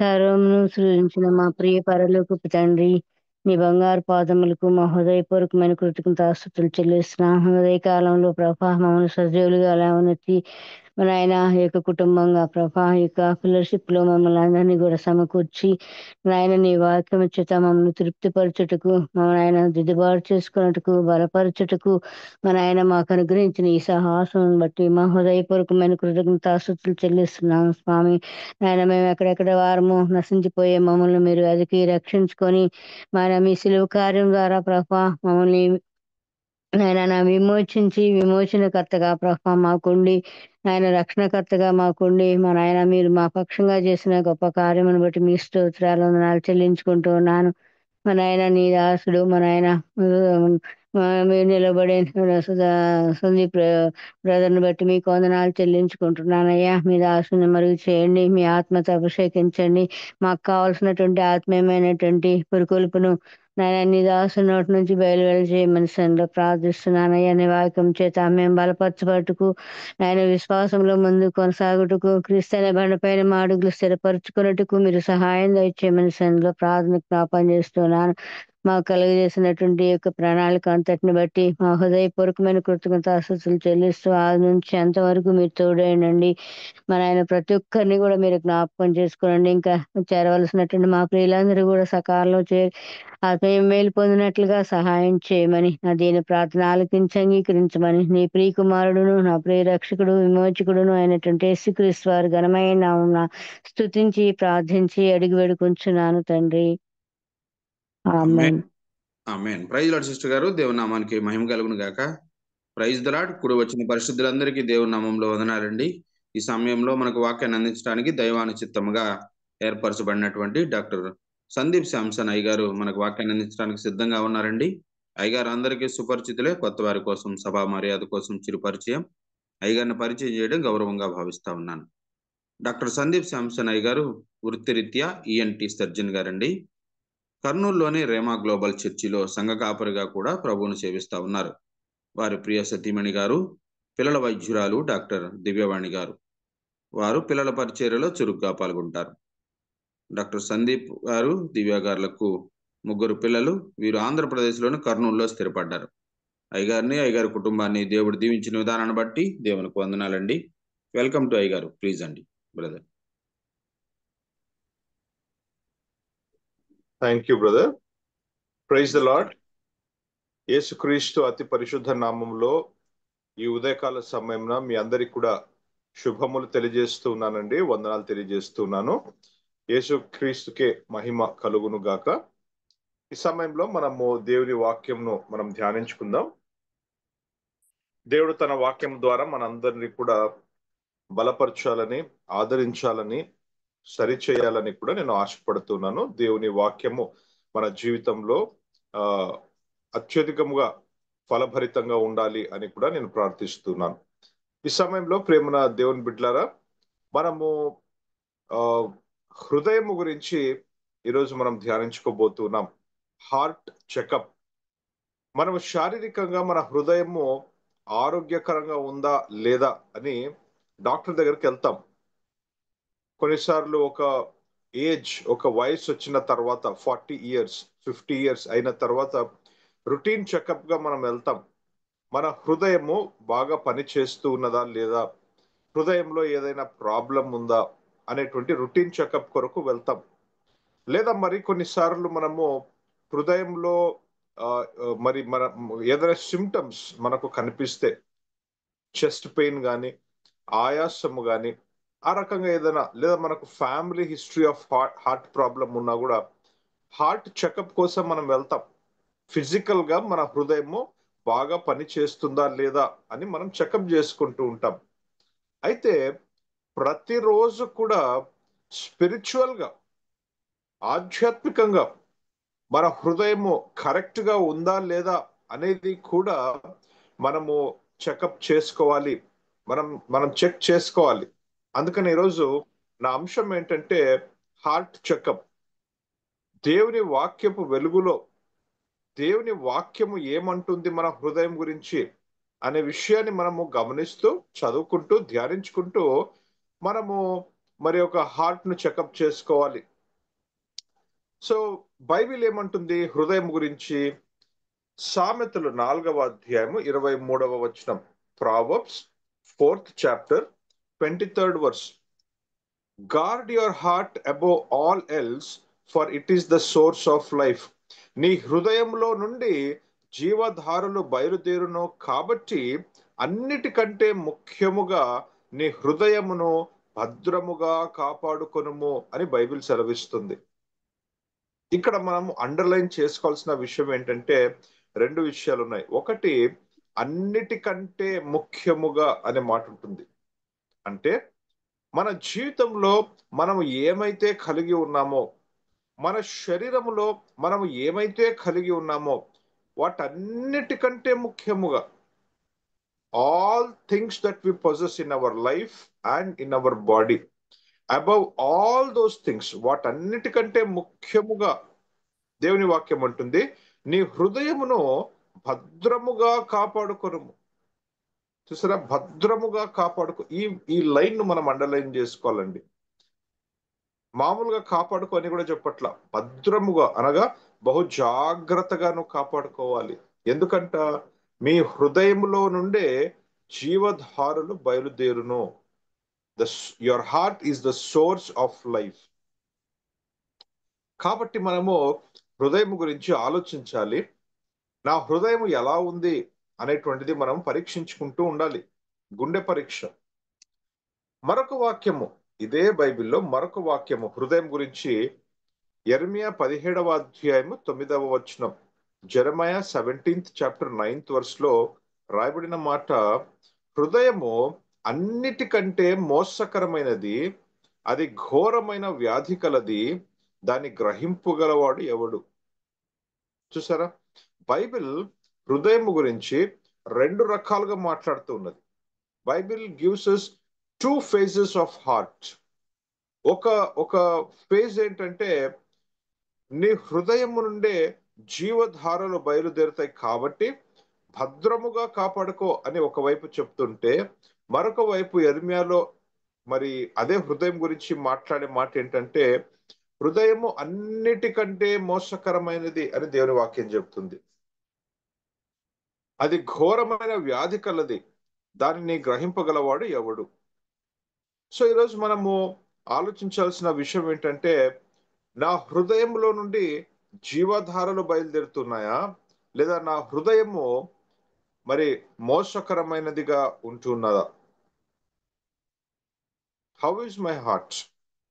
సర్వమును సృజించిన మా ప్రియ పరలోకపు తండ్రి, నీ బంగారు పాదములకు మా హృదయపూర్వకమైన కృతజ్ఞతాస్తుతులు చెల్లిస్తున్నాం. ఉదయకాలంలో ప్రభా మమ్మల్ని సజీవులుగా లేవనెత్తి మా నాయన ఈ యొక్క కుటుంబంగా ప్రభా ఈ యొక్క ఫెలోషిప్ లో మమ్మల్ని అందరినీ కూడా సమకూర్చి నాయన నీ వాక్యం చేత మమ్మల్ని తృప్తిపరచుటకు మా నాయన దిద్దుబాటు చేసుకున్నట్టుకు బలపరచుటకు మా నాయన మాకు అనుగ్రహించిన ఈ సాహసం బట్టి మా హృదయపూర్వకమైన కృతజ్ఞతాస్తుతులు చెల్లిస్తున్నాం స్వామి. నాయన మేము ఎక్కడెక్కడ వారము నశించిపోయే మమ్మల్ని మీరు వెతికి రక్షించుకొని మన మీ సిలువ కార్యం ద్వారా ప్రభా మమ్మల్ని నాయన విమోచించి విమోచనకర్తగా ప్రభా మాకుండి ఆయన రక్షణకర్తగా మాకుండి మా నాయన మీరు మా పక్షంగా చేసిన గొప్ప కార్యమును బట్టి మీ స్తోత్రాలు వందనాలు చెల్లించుకుంటూ ఉన్నాను. మా నాయన నీ దాసుడు మా నాయన మీరు నిలబడే సందీప్ బ్రదర్ని బట్టి మీకు వందనాలు చెల్లించుకుంటున్నానయ్యా. మీ దాసుని మరుగు చేయండి, మీ ఆత్మతో అభిషేకించండి. మాకు కావాల్సినటువంటి ఆత్మీయమైనటువంటి పురుకొల్పును నాయన నీ దాసు నోటి నుంచి బయలువెళ్ళ చేయమని సంలో ప్రార్థిస్తున్నానయ్యా. నీ వాక్యం చేత మేము బలపరచబట్టుకు ఆయన విశ్వాసంలో ముందు కొనసాగుటకు క్రీస్తు అనే బండపైన మా అడుగులు స్థిరపరచుకున్నట్టుకు మీరు సహాయం దయచేయమని సంలో ప్రార్థన జ్ఞాపం చేస్తున్నాను. మాకు కలుగజేసినటువంటి యొక్క ప్రణాళిక అంతటిని బట్టి మా హృదయపూర్వకమైన కృతజ్ఞతాస్తుతులు చెల్లిస్తూ ఆ నుంచి అంతవరకు మీరు తోడేయండి. మన ఆయన ప్రతి ఒక్కరిని కూడా మీరు జ్ఞాపకం చేసుకోండి. ఇంకా చేరవలసినటువంటి మా ప్రియులందరూ కూడా సకాలంలో ఆత్మీయ మేలు పొందినట్లుగా సహాయం చేయమని నా దీని ప్రార్థన ఆలకించి అంగీకరించమని నీ ప్రియ కుమారుడును నా ప్రియ రక్షకుడు విమోచకుడును అయినటువంటి యేసుక్రీస్తు వారి ఘనమైన నామమున స్తుతించి ప్రార్థించి అడిగి వేడుకొంచున్నాను తండ్రి. ఆమేన్. ఆమేన్. ప్రైజ్ లార్డ్ సిస్టర్ గారు, దేవుని నామానికి మహిమ కలుగును గాక. Praise the lord. కూడి వచ్చిన పరిశుద్ధులందరికీ దేవుని నామంలో వందనాలండి. ఈ సమయంలో మనకు వాక్యాన్ని అందించడానికి దైవాను చిత్తముగా ఏర్పరచబడినటువంటి డాక్టర్ సందీప్ శాంసన్ అయ్య గారు మనకు వాక్యాన్ని అందించడానికి సిద్ధంగా ఉన్నారండి. అయ్యగారు అందరికీ సుపరిచితులే. కొత్త వారి కోసం సభా మర్యాద కోసం చిరు పరిచయం. అయ్యగారిని పరిచయం చేయడం గౌరవంగా భావిస్తా ఉన్నాను. డాక్టర్ సందీప్ శాంసన్ అయ్య గారు వృత్తిరీత్యా ఈఎన్టీ సర్జన్ గారండి. కర్నూలులోని రేమా గ్లోబల్ చర్చిలో సంఘ కాపరిగా కూడా ప్రభువును సేవిస్తా ఉన్నారు. వారి ప్రియ సతీమణి గారు పిల్లల వైద్యురాలు డాక్టర్ దివ్యవాణి గారు. వారు పిల్లల పరిచర్యలో చురుగ్గా పాల్గొంటారు. డాక్టర్ సందీప్ గారు దివ్య గారులకు 3 పిల్లలు. వీరు ఆంధ్రప్రదేశ్లోని కర్నూలులో స్థిరపడ్డారు. అయ్యగారిని అయ్యగారి కుటుంబాన్ని దేవుడు దీవించిన విధానాన్ని బట్టి దేవునికి వందనాలండి. వెల్కమ్ టు అయ్యగారు. ప్లీజ్ అండి brother. Thank you brother. Praise the lord. యేసుక్రీస్తు అతి పరిశుద్ధ నామంలో ఈ ఉదయకాల సమయంలో మీ అందరికి కూడా శుభములు తెలియజేస్తున్నానండి, వందనాలు తెలియజేస్తున్నాను. యేసుక్రీస్తుకే మహిమ కలుగును గాక. ఈ సమయంలో మనము దేవుని వాక్యంను మనం ధ్యానించుకుందాం. దేవుడు తన వాక్యం ద్వారా మనందరినీ కూడా బలపరచాలని, ఆదరించాలని, సరిచేయాలని కూడా నేను ఆశపడుతున్నాను. దేవుని వాక్యము మన జీవితంలో అత్యధికంగా ఫలభరితంగా ఉండాలి అని కూడా నేను ప్రార్థిస్తున్నాను. ఈ సమయంలో ప్రేమన దేవుని బిడ్డలారా, మనము హృదయము గురించి ఈరోజు మనం ధ్యానించుకోబోతున్నాం. Heart checkup. మనము శారీరకంగా మన హృదయము ఆరోగ్యకరంగా ఉందా లేదా అని డాక్టర్ దగ్గరికి వెళ్తాం. కొన్నిసార్లు ఒక వయసు వచ్చిన తర్వాత 40 years 50 years అయిన తర్వాత రొటీన్ చెకప్ గా మనం వెళ్తాం. మన హృదయము బాగా పని చేస్తూ ఉన్నదా లేదా, హృదయంలో ఏదైనా ప్రాబ్లం ఉందా అనేటువంటి రొటీన్ చెకప్ కొరకు వెళ్తాం. లేదా మరి కొన్నిసార్లు మనము హృదయంలో మరి మన ఏదైనా సిమ్టమ్స్ మనకు కనిపిస్తే, చెస్ట్ పెయిన్ కానీ, ఆయాసము కానీ, ఆ రకంగా ఏదైనా, లేదా మనకు family history of heart problem ఉన్నా కూడా హార్ట్ చెకప్ కోసం మనం వెళ్తాం. ఫిజికల్ గా మన హృదయము బాగా పని చేస్తుందా లేదా అని మనం చెకప్ చేసుకుంటూ ఉంటాం. అయితే ప్రతిరోజు కూడా స్పిరిచువల్ గా, ఆధ్యాత్మికంగా మన హృదయము కరెక్ట్ గా ఉందా లేదా అనేది కూడా మనము చెకప్ చేసుకోవాలి, మనం చెక్ చేసుకోవాలి. అందుకని ఈరోజు నా అంశం ఏంటంటే హార్ట్ చెకప్. దేవుని వాక్యపు వెలుగులో దేవుని వాక్యము ఏమంటుంది మన హృదయం గురించి అనే విషయాన్ని మనము గమనిస్తూ, చదువుకుంటూ, ధ్యానించుకుంటూ మనము మరి ఒక హార్ట్ ను చెకప్ చేసుకోవాలి. సో బైబిల్ ఏమంటుంది హృదయం గురించి? సామెతలు 4వ అధ్యాయము 23వ వచనం. Proverbs 4th chapter 23rd verse. Guard your heart above all else, for it is the source of life. నీ హృదయంలో నుండి జీవధారలు బయలుదేరును కాబట్టి అన్నిటికంటే ముఖ్యముగా నీ హృదయమును భద్రముగా కాపాడుకొనుము అని బైబిల్ సెలవిస్తుంది. ఇక్కడ మనం అండర్లైన్ చేసుకోవాల్సిన విషయం ఏంటంటే 2 విషయాలు ఉన్నాయి. ఒకటి, అన్నిటికంటే ముఖ్యముగా అనే మాట ఉంటుంది. అంటే మన జీవితంలో మనం ఏమైతే కలిగి ఉన్నామో, మన శరీరములో మనం ఏమైతే కలిగి ఉన్నామో వాటన్నిటికంటే ముఖ్యముగా, all things that we possess in our life and in our body, above all those things, వాటన్నిటికంటే ముఖ్యముగా దేవుని వాక్యం అంటుంది నీ హృదయమును భద్రముగా కాపాడుకొనుము. చూసారా, భద్రముగా కాపాడుకో. ఈ లైన్ ను మనం అండర్లైన్ చేసుకోవాలండి. మామూలుగా కాపాడుకో అని కూడా చెప్పట్ల, భద్రముగా అనగా బహు జాగ్రత్తగా నువ్వు కాపాడుకోవాలి. ఎందుకంట మీ హృదయంలో నుండే జీవధారలు బయలుదేరును. Your heart is the source of life. కాబట్టి మనము హృదయం గురించి ఆలోచించాలి. నా హృదయం ఎలా ఉంది అనేటువంటిది మనం పరీక్షించుకుంటూ ఉండాలి. గుండె పరీక్ష. మరొక వాక్యము, ఇదే బైబిల్లో మరొక వాక్యము హృదయం గురించి యెర్మీయా 17వ అధ్యాయము 9వ వచనం. జెరెమయా 17th చాప్టర్ 9th వర్స్ లో రాయబడిన మాట, హృదయము అన్నిటికంటే మోసకరమైనది, అది ఘోరమైన వ్యాధి కలది, దాన్ని గ్రహింపుగలవాడు ఎవడు. చూసారా, బైబిల్ హృదయం గురించి 2 రకాలుగా మాట్లాడుతూ ఉన్నది. Bible gives us 2 phases of heart. ఒక ఫేజ్ ఏంటంటే నీ హృదయం నుండే జీవధారలు బయలుదేరుతాయి కాబట్టి భద్రముగా కాపాడుకో అని ఒకవైపు చెప్తుంటే, మరొక వైపు యెర్మీయాలో మరి అదే హృదయం గురించి మాట్లాడే మాట ఏంటంటే హృదయము అన్నిటికంటే మోసకరమైనది అని దేవుని వాక్యం చెప్తుంది. అది ఘోరమైన వ్యాధి కలది, దానిని గ్రహింపగలవాడు ఎవడు. సో ఈరోజు మనము ఆలోచించాల్సిన విషయం ఏంటంటే, నా హృదయంలో నుండి జీవధారలు బయలుదేరుతున్నాయా, లేదా నా హృదయము మరి మోసకరమైనదిగా ఉంటున్నదా? How is my heart?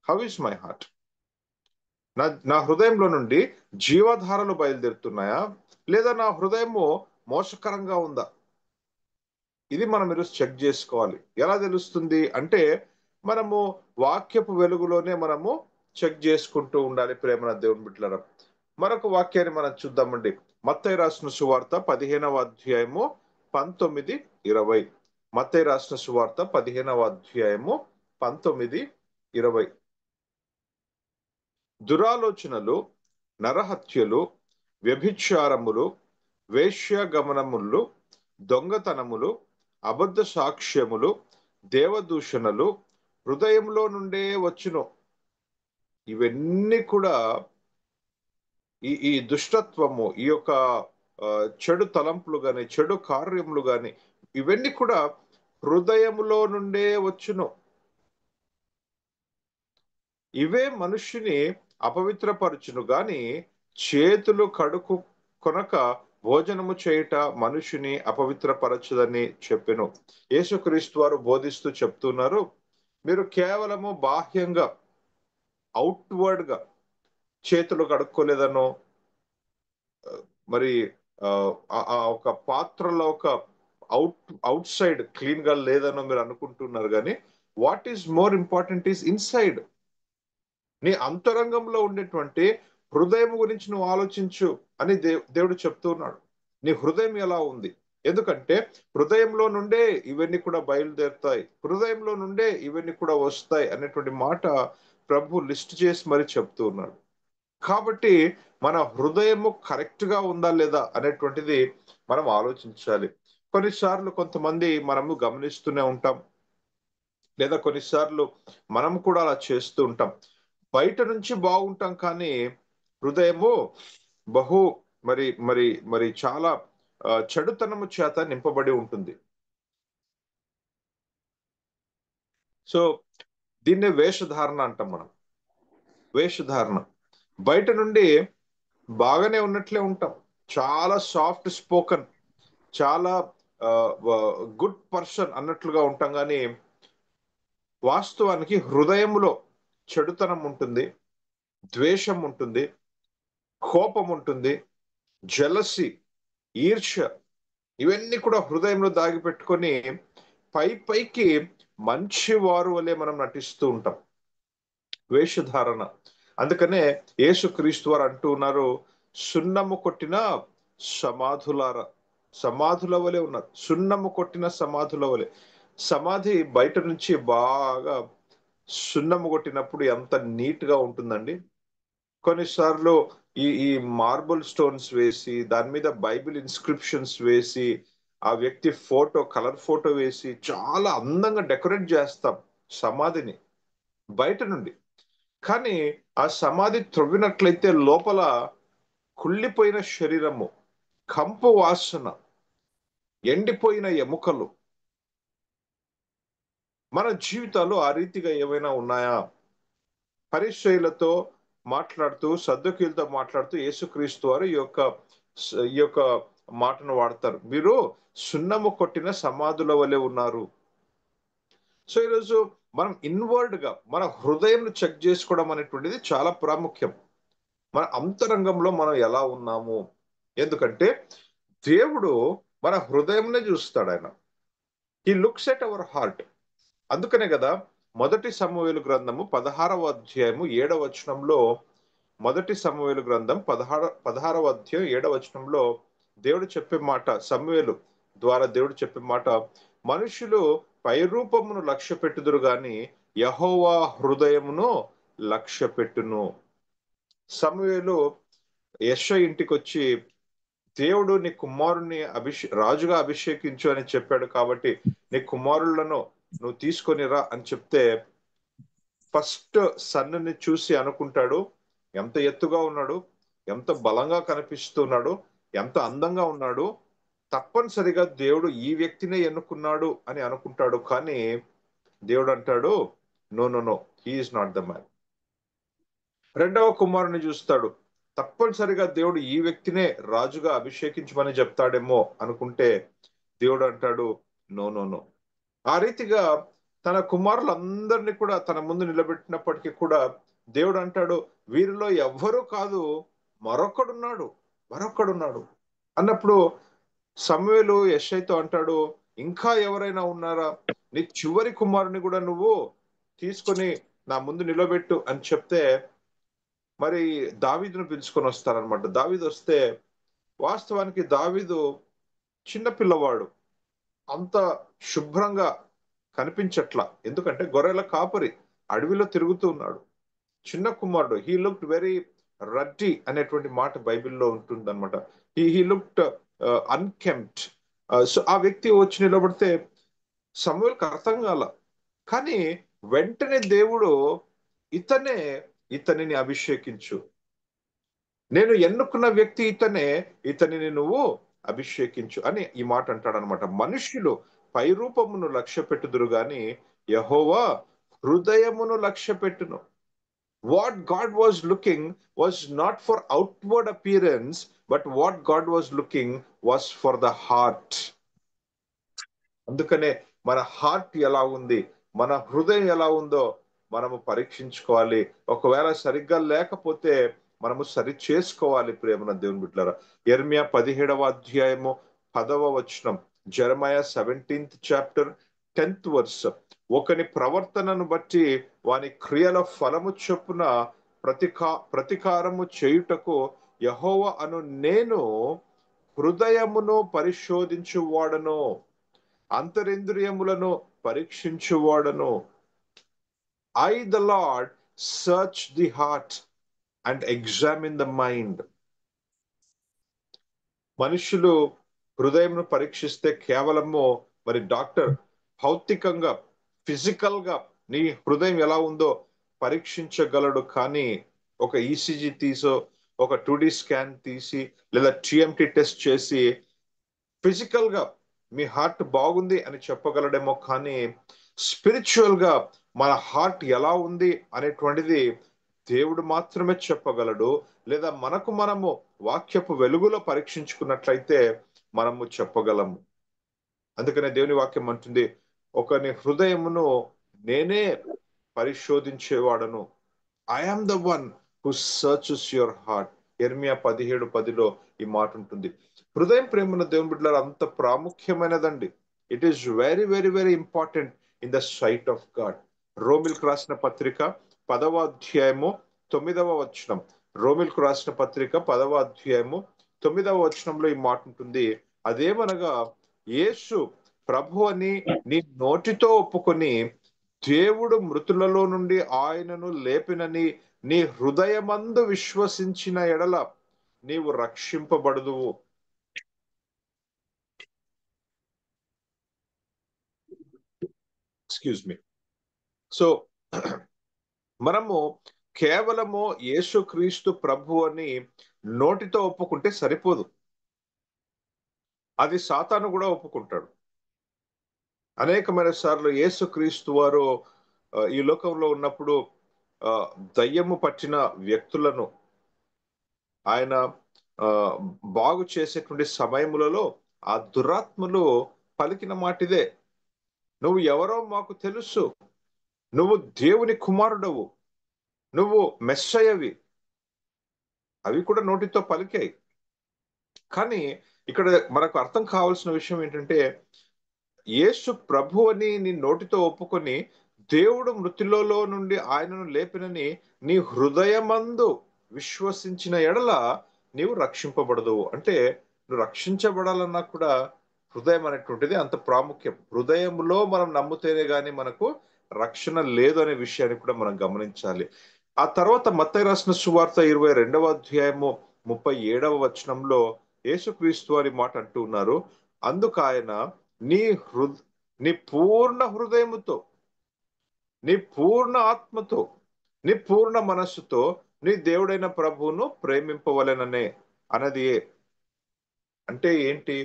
How is my heart? నా హృదయంలో నుండి జీవధారలు బయలుదేరుతున్నాయా, లేదా నా హృదయము మోసకరంగా ఉందా? ఇది మనం ఈరోజు చెక్ చేసుకోవాలి. ఎలా తెలుస్తుంది అంటే మనము వాక్యపు వెలుగులోనే మనము చెక్ చేసుకుంటూ ఉండాలి. ప్రేమన దేవుని బిడ్డలారా, మరొక వాక్యాన్ని మనం చూద్దామండి. మత్తయి రాసిన సువార్త 15వ అధ్యాయము 19, 20. మత్తయి రాసిన సువార్త 15వ అధ్యాయము 19, 20. దురాలోచనలు, నరహత్యలు, వ్యభిచారములు, వేశ్యాగమనములు, దొంగతనములు, అబద్ధ సాక్ష్యములు, దేవదూషణలు హృదయంలో నుండే వచ్చును. ఇవన్నీ కూడా ఈ దుష్టత్వము, ఈ యొక్క చెడు తలంపులు గాని, చెడు కార్యములు గాని, ఇవన్నీ కూడా హృదయములో నుండే వచ్చును. ఇవే మనుష్యుని అపవిత్రపరచును గాని చేతులు కడుకు కొనక భోజనము చేయుట మనుషుని అపవిత్రపరచదని చెప్పెను. యేసుక్రీస్తు వారు బోధిస్తూ చెప్తున్నారు, మీరు కేవలము బాహ్యంగా, అవుట్వర్డ్ గా చేతులు కడుక్కోలేదనో, మరి ఆ ఒక పాత్రలో ఒక అవుట్ సైడ్ క్లీన్ గా లేదనో మీరు అనుకుంటున్నారు. కానీ what is more important is inside. నీ అంతరంగంలో ఉండేటువంటి హృదయం గురించి నువ్వు ఆలోచించు అని దేవుడు చెప్తున్నాడు. నీ హృదయం ఎలా ఉంది? ఎందుకంటే హృదయంలో నుండే ఇవన్నీ కూడా బయలుదేరుతాయి, హృదయంలో నుండే ఇవన్నీ కూడా వస్తాయి అనేటువంటి మాట ప్రభు లిస్ట్ చేసి మరి చెప్తూ ఉన్నాడు. కాబట్టి మన హృదయము కరెక్ట్ గా ఉందా లేదా అనేటువంటిది మనం ఆలోచించాలి. కొన్నిసార్లు కొంతమంది మనము గమనిస్తూనే ఉంటాం, లేదా కొన్నిసార్లు మనం కూడా అలా చేస్తూ ఉంటాం. బయట నుంచి బాగుంటాం కానీ హృదయము బహు మరి మరి మరి చాలా చెడుతనము చేత నింపబడి ఉంటుంది. సో దీన్నే వేషధారణ అంటాం మనం. వేషధారణ. బయట నుండి బాగానే ఉన్నట్లే ఉంటాం. చాలా సాఫ్ట్ స్పోకన్, చాలా గుడ్ పర్సన్ అన్నట్లుగా ఉంటాం కానీ వాస్తవానికి హృదయంలో చెడుతనం ఉంటుంది, ద్వేషం ఉంటుంది, కోపం ఉంటుంది, జలసి, ఈర్ష్య, ఇవన్నీ కూడా హృదయంలో దాగిపెట్టుకొని పైకి మంచి వారు వలె మనం నటిస్తూ ఉంటాం. వేషధారణ. అందుకనే యేసుక్రీస్తు వారు అంటూ ఉన్నారు, సున్నము కొట్టిన సమాధులారా. సమాధుల వలె ఉన్నారు. సున్నము కొట్టిన సమాధుల వలె. సమాధి బయట నుంచి బాగా సున్నము కొట్టినప్పుడు ఎంత నీట్ గా ఉంటుందండి. కొన్నిసార్లు ఈ మార్బుల్ స్టోన్స్ వేసి దాని మీద బైబిల్ ఇన్స్క్రిప్షన్స్ వేసి ఆ వ్యక్తి ఫోటో, కలర్ ఫోటో వేసి చాలా అందంగా డెకరేట్ చేస్తాం సమాధిని బయట నుండి. కానీ ఆ సమాధి త్రవ్వినట్లయితే లోపల కుళ్ళిపోయిన శరీరము, కంపు వాసన, ఎండిపోయిన ఎముకలు. మన జీవితాలు ఆ రీతిగా ఏమైనా ఉన్నాయా? పరిచయులతో మాట్లాడుతూ, సద్దుకీలతో మాట్లాడుతూ యేసుక్రీస్తు వారు ఈ యొక్క మాటను వాడతారు. మీరు సున్నము కొట్టిన సమాధుల వలె ఉన్నారు. సో ఈరోజు మనం ఇన్వర్డ్ గా మన హృదయం చెక్ చేసుకోవడం అనేటువంటిది చాలా ప్రాముఖ్యం. మన అంతరంగంలో మనం ఎలా ఉన్నాము. ఎందుకంటే దేవుడు మన హృదయంనే చూస్తాడు. ఆయన he looks at our heart. అందుకనే కదా మొదటి సమూయేలు గ్రంథము 16వ అధ్యాయము 7వ వచనంలో, మొదటి సమూయేలు గ్రంథం 16వ అధ్యాయం 7వ వచనంలో దేవుడు చెప్పే మాట, సమూయేలు ద్వారా దేవుడు చెప్పే మాట, మనుషులు పైరూపమును లక్ష్య పెట్టుదురు గాని యెహోవా హృదయమును లక్ష్య పెట్టును. సమూయేలు యెషయా ఇంటికి వచ్చి, దేవుడు నీ కుమారుణ్ణి రాజుగా అభిషేకించు అని చెప్పాడు కాబట్టి నీ కుమారులను నువ్వు తీసుకొని రా అని చెప్తే ఫస్ట్ సన్నుని చూసి అనుకుంటాడు, ఎంత ఎత్తుగా ఉన్నాడు, ఎంత బలంగా కనిపిస్తున్నాడు, ఎంత అందంగా ఉన్నాడు, తప్పనిసరిగా దేవుడు ఈ వ్యక్తినే ఎన్నుకున్నాడు అని అనుకుంటాడు. కానీ దేవుడు అంటాడు, no no no, he is not the man. రెండవ కుమారుని చూస్తాడు, తప్పనిసరిగా దేవుడు ఈ వ్యక్తినే రాజుగా అభిషేకించమని చెప్తాడేమో అనుకుంటే దేవుడు అంటాడు, నో నో నో. ఆ రీతిగా తన కుమారులందరినీ కూడా తన ముందు నిలబెట్టినప్పటికీ కూడా దేవుడు అంటాడు, వీరిలో ఎవ్వరూ కాదు, మరొకడున్నాడు, మరొకడున్నాడు అన్నప్పుడు సమూయేలు యెషయితో అంటాడు, ఇంకా ఎవరైనా ఉన్నారా? నీ చివరి కుమారుని కూడా నువ్వు తీసుకొని నా ముందు నిలబెట్టు అని చెప్తే మరి దావీదును పిలుచుకొని వస్తారనమాట. దావీదు వస్తే వాస్తవానికి దావీదు చిన్న పిల్లవాడు, అంత శుభ్రంగా కనిపించట్లా. ఎందుకంటే గొర్రెల కాపరి అడవిలో తిరుగుతూ ఉన్నాడు. చిన్న కుమారుడు. హీ లుక్డ్ వెరీ రడ్డీ అనేటువంటి మాట బైబిల్లో ఉంటుందన్నమాట. He looked అన్కెంప్ట్. సో ఆ వ్యక్తి వచ్చి నిలబడితే సమూయేలుకి అర్థం కాల. కానీ వెంటనే దేవుడు ఇతనిని అభిషేకించు, నేను ఎన్నుకున్న వ్యక్తి ఇతనే, ఇతనిని నువ్వు అభిషేకించు అని ఈ మాట అంటాడనమాట. మనుష్యులు పైరూపమును లక్ష్య పెట్టుదురు గాని యెహోవా హృదయమును లక్ష్య పెట్టును. What God was looking was not for outward appearance, but what God was looking was for the heart. అందుకనే మన హార్ట్ ఎలా ఉంది, మన హృదయం ఎలా ఉందో మనము పరీక్షించుకోవాలి. ఒకవేళ సరిగ్గా లేకపోతే మనము సరి చేసుకోవాలి. ప్రేమన దేవుని బిడ్డలారా, యెర్మీయా 17వ అధ్యాయము 10వ వచనం, జెరమయా 17th chapter 10th verse, ఒకని ప్రవర్తనను బట్టి వాని క్రియల ఫలము చొప్పున ప్రతికారము చేయుటకు యెహోవా అను నేను హృదయమును పరిశోధించువాడను, అంతరింద్రియములను పరీక్షించువాడను. I the Lord search the heart and examine the mind. మనుషులు హృదయంను పరీక్షిస్తే కేవలము మరి డాక్టర్ భౌతికంగా ఫిజికల్ గా నీ హృదయం ఎలా ఉందో పరీక్షించగలడు, కానీ ఒక ఈసీజీ తీసో, ఒక 2D స్కాన్ తీసి, లేదా టిఎంటి టెస్ట్ చేసి ఫిజికల్ గా మీ హార్ట్ బాగుంది అని చెప్పగలడేమో, కానీ స్పిరిచువల్ గా మన హార్ట్ ఎలా ఉంది అనేటువంటిది దేవుడు మాత్రమే చెప్పగలడు. లేదా మనము వాక్యపు వెలుగులో పరీక్షించుకున్నట్లయితే మనము చెప్పగలము. అందుకనే దేవుని వాక్యం అంటుంది, ఒకని హృదయమును నేనే పరిశోధించేవాడను. I am the one who searches your heart. Jeremiah 17:10లో ఈ మాట ఉంటుంది. హృదయం ప్రేమను దేవుని బిడ్డలారా అంత ప్రాముఖ్యమైనదండి. It is very very very important in the sight of God. రోమిల్కు రాసిన పత్రిక 10వ అధ్యాయము 9వ వచనం. రోమిల్కు రాసిన పత్రిక 10వ అధ్యాయము 9వ వచనంలో ఈ మాట ఉంటుంది. అదేమనగా, యేసు ప్రభు అని నీ నోటితో ఒప్పుకొని దేవుడు మృతులలో నుండి ఆయనను లేపినని నీ హృదయమందు విశ్వసించిన ఎడల నీవు రక్షింపబడుదువు. Excuse me. సో మనము కేవలము యేసుక్రీస్తు ప్రభు అని నోటితో ఒప్పుకుంటే సరిపోదు. అది సాతాను కూడా ఒప్పుకుంటాడు. అనేకమైన సార్లు యేసుక్రీస్తు వారు ఈ లోకంలో ఉన్నప్పుడు దయ్యము పట్టిన వ్యక్తులను ఆయన బాగు చేసేటువంటి సమయములలో ఆ దురాత్మలు పలికిన మాటిదే, నువ్వు ఎవరో మాకు తెలుసు, నువ్వు దేవుని కుమారుడవు, నువ్వు మెస్సయ్యవి. అవి కూడా నోటితో పలికాయి. కానీ ఇక్కడ మనకు అర్థం కావాల్సిన విషయం ఏంటంటే, యేసు ప్రభు అని నీ నోటితో ఒప్పుకొని దేవుడు మృతులలో నుండి ఆయనను లేపినని నీ హృదయమందు విశ్వసించిన ఎడల నీవు రక్షింపబడదు. అంటే నువ్వు రక్షించబడాలన్నా కూడా హృదయం అనేటువంటిది అంత ప్రాముఖ్యం. హృదయంలో మనం నమ్ముతేనే గాని మనకు రక్షణ లేదు అనే విషయాన్ని కూడా మనం గమనించాలి. ఆ తర్వాత మత్తయి రాసిన సువార్త 22వ అధ్యాయము 37వ వచనంలో యేసుక్రీస్తు వారి మాట అంటూ ఉన్నారు. అందుకు ఆయన, నీ పూర్ణ హృదయముతో, నీ పూర్ణ ఆత్మతో, నీ పూర్ణ మనస్సుతో నీ దేవుడైన ప్రభువును ప్రేమింపవలెననే అన్నది. అంటే ఏంటి?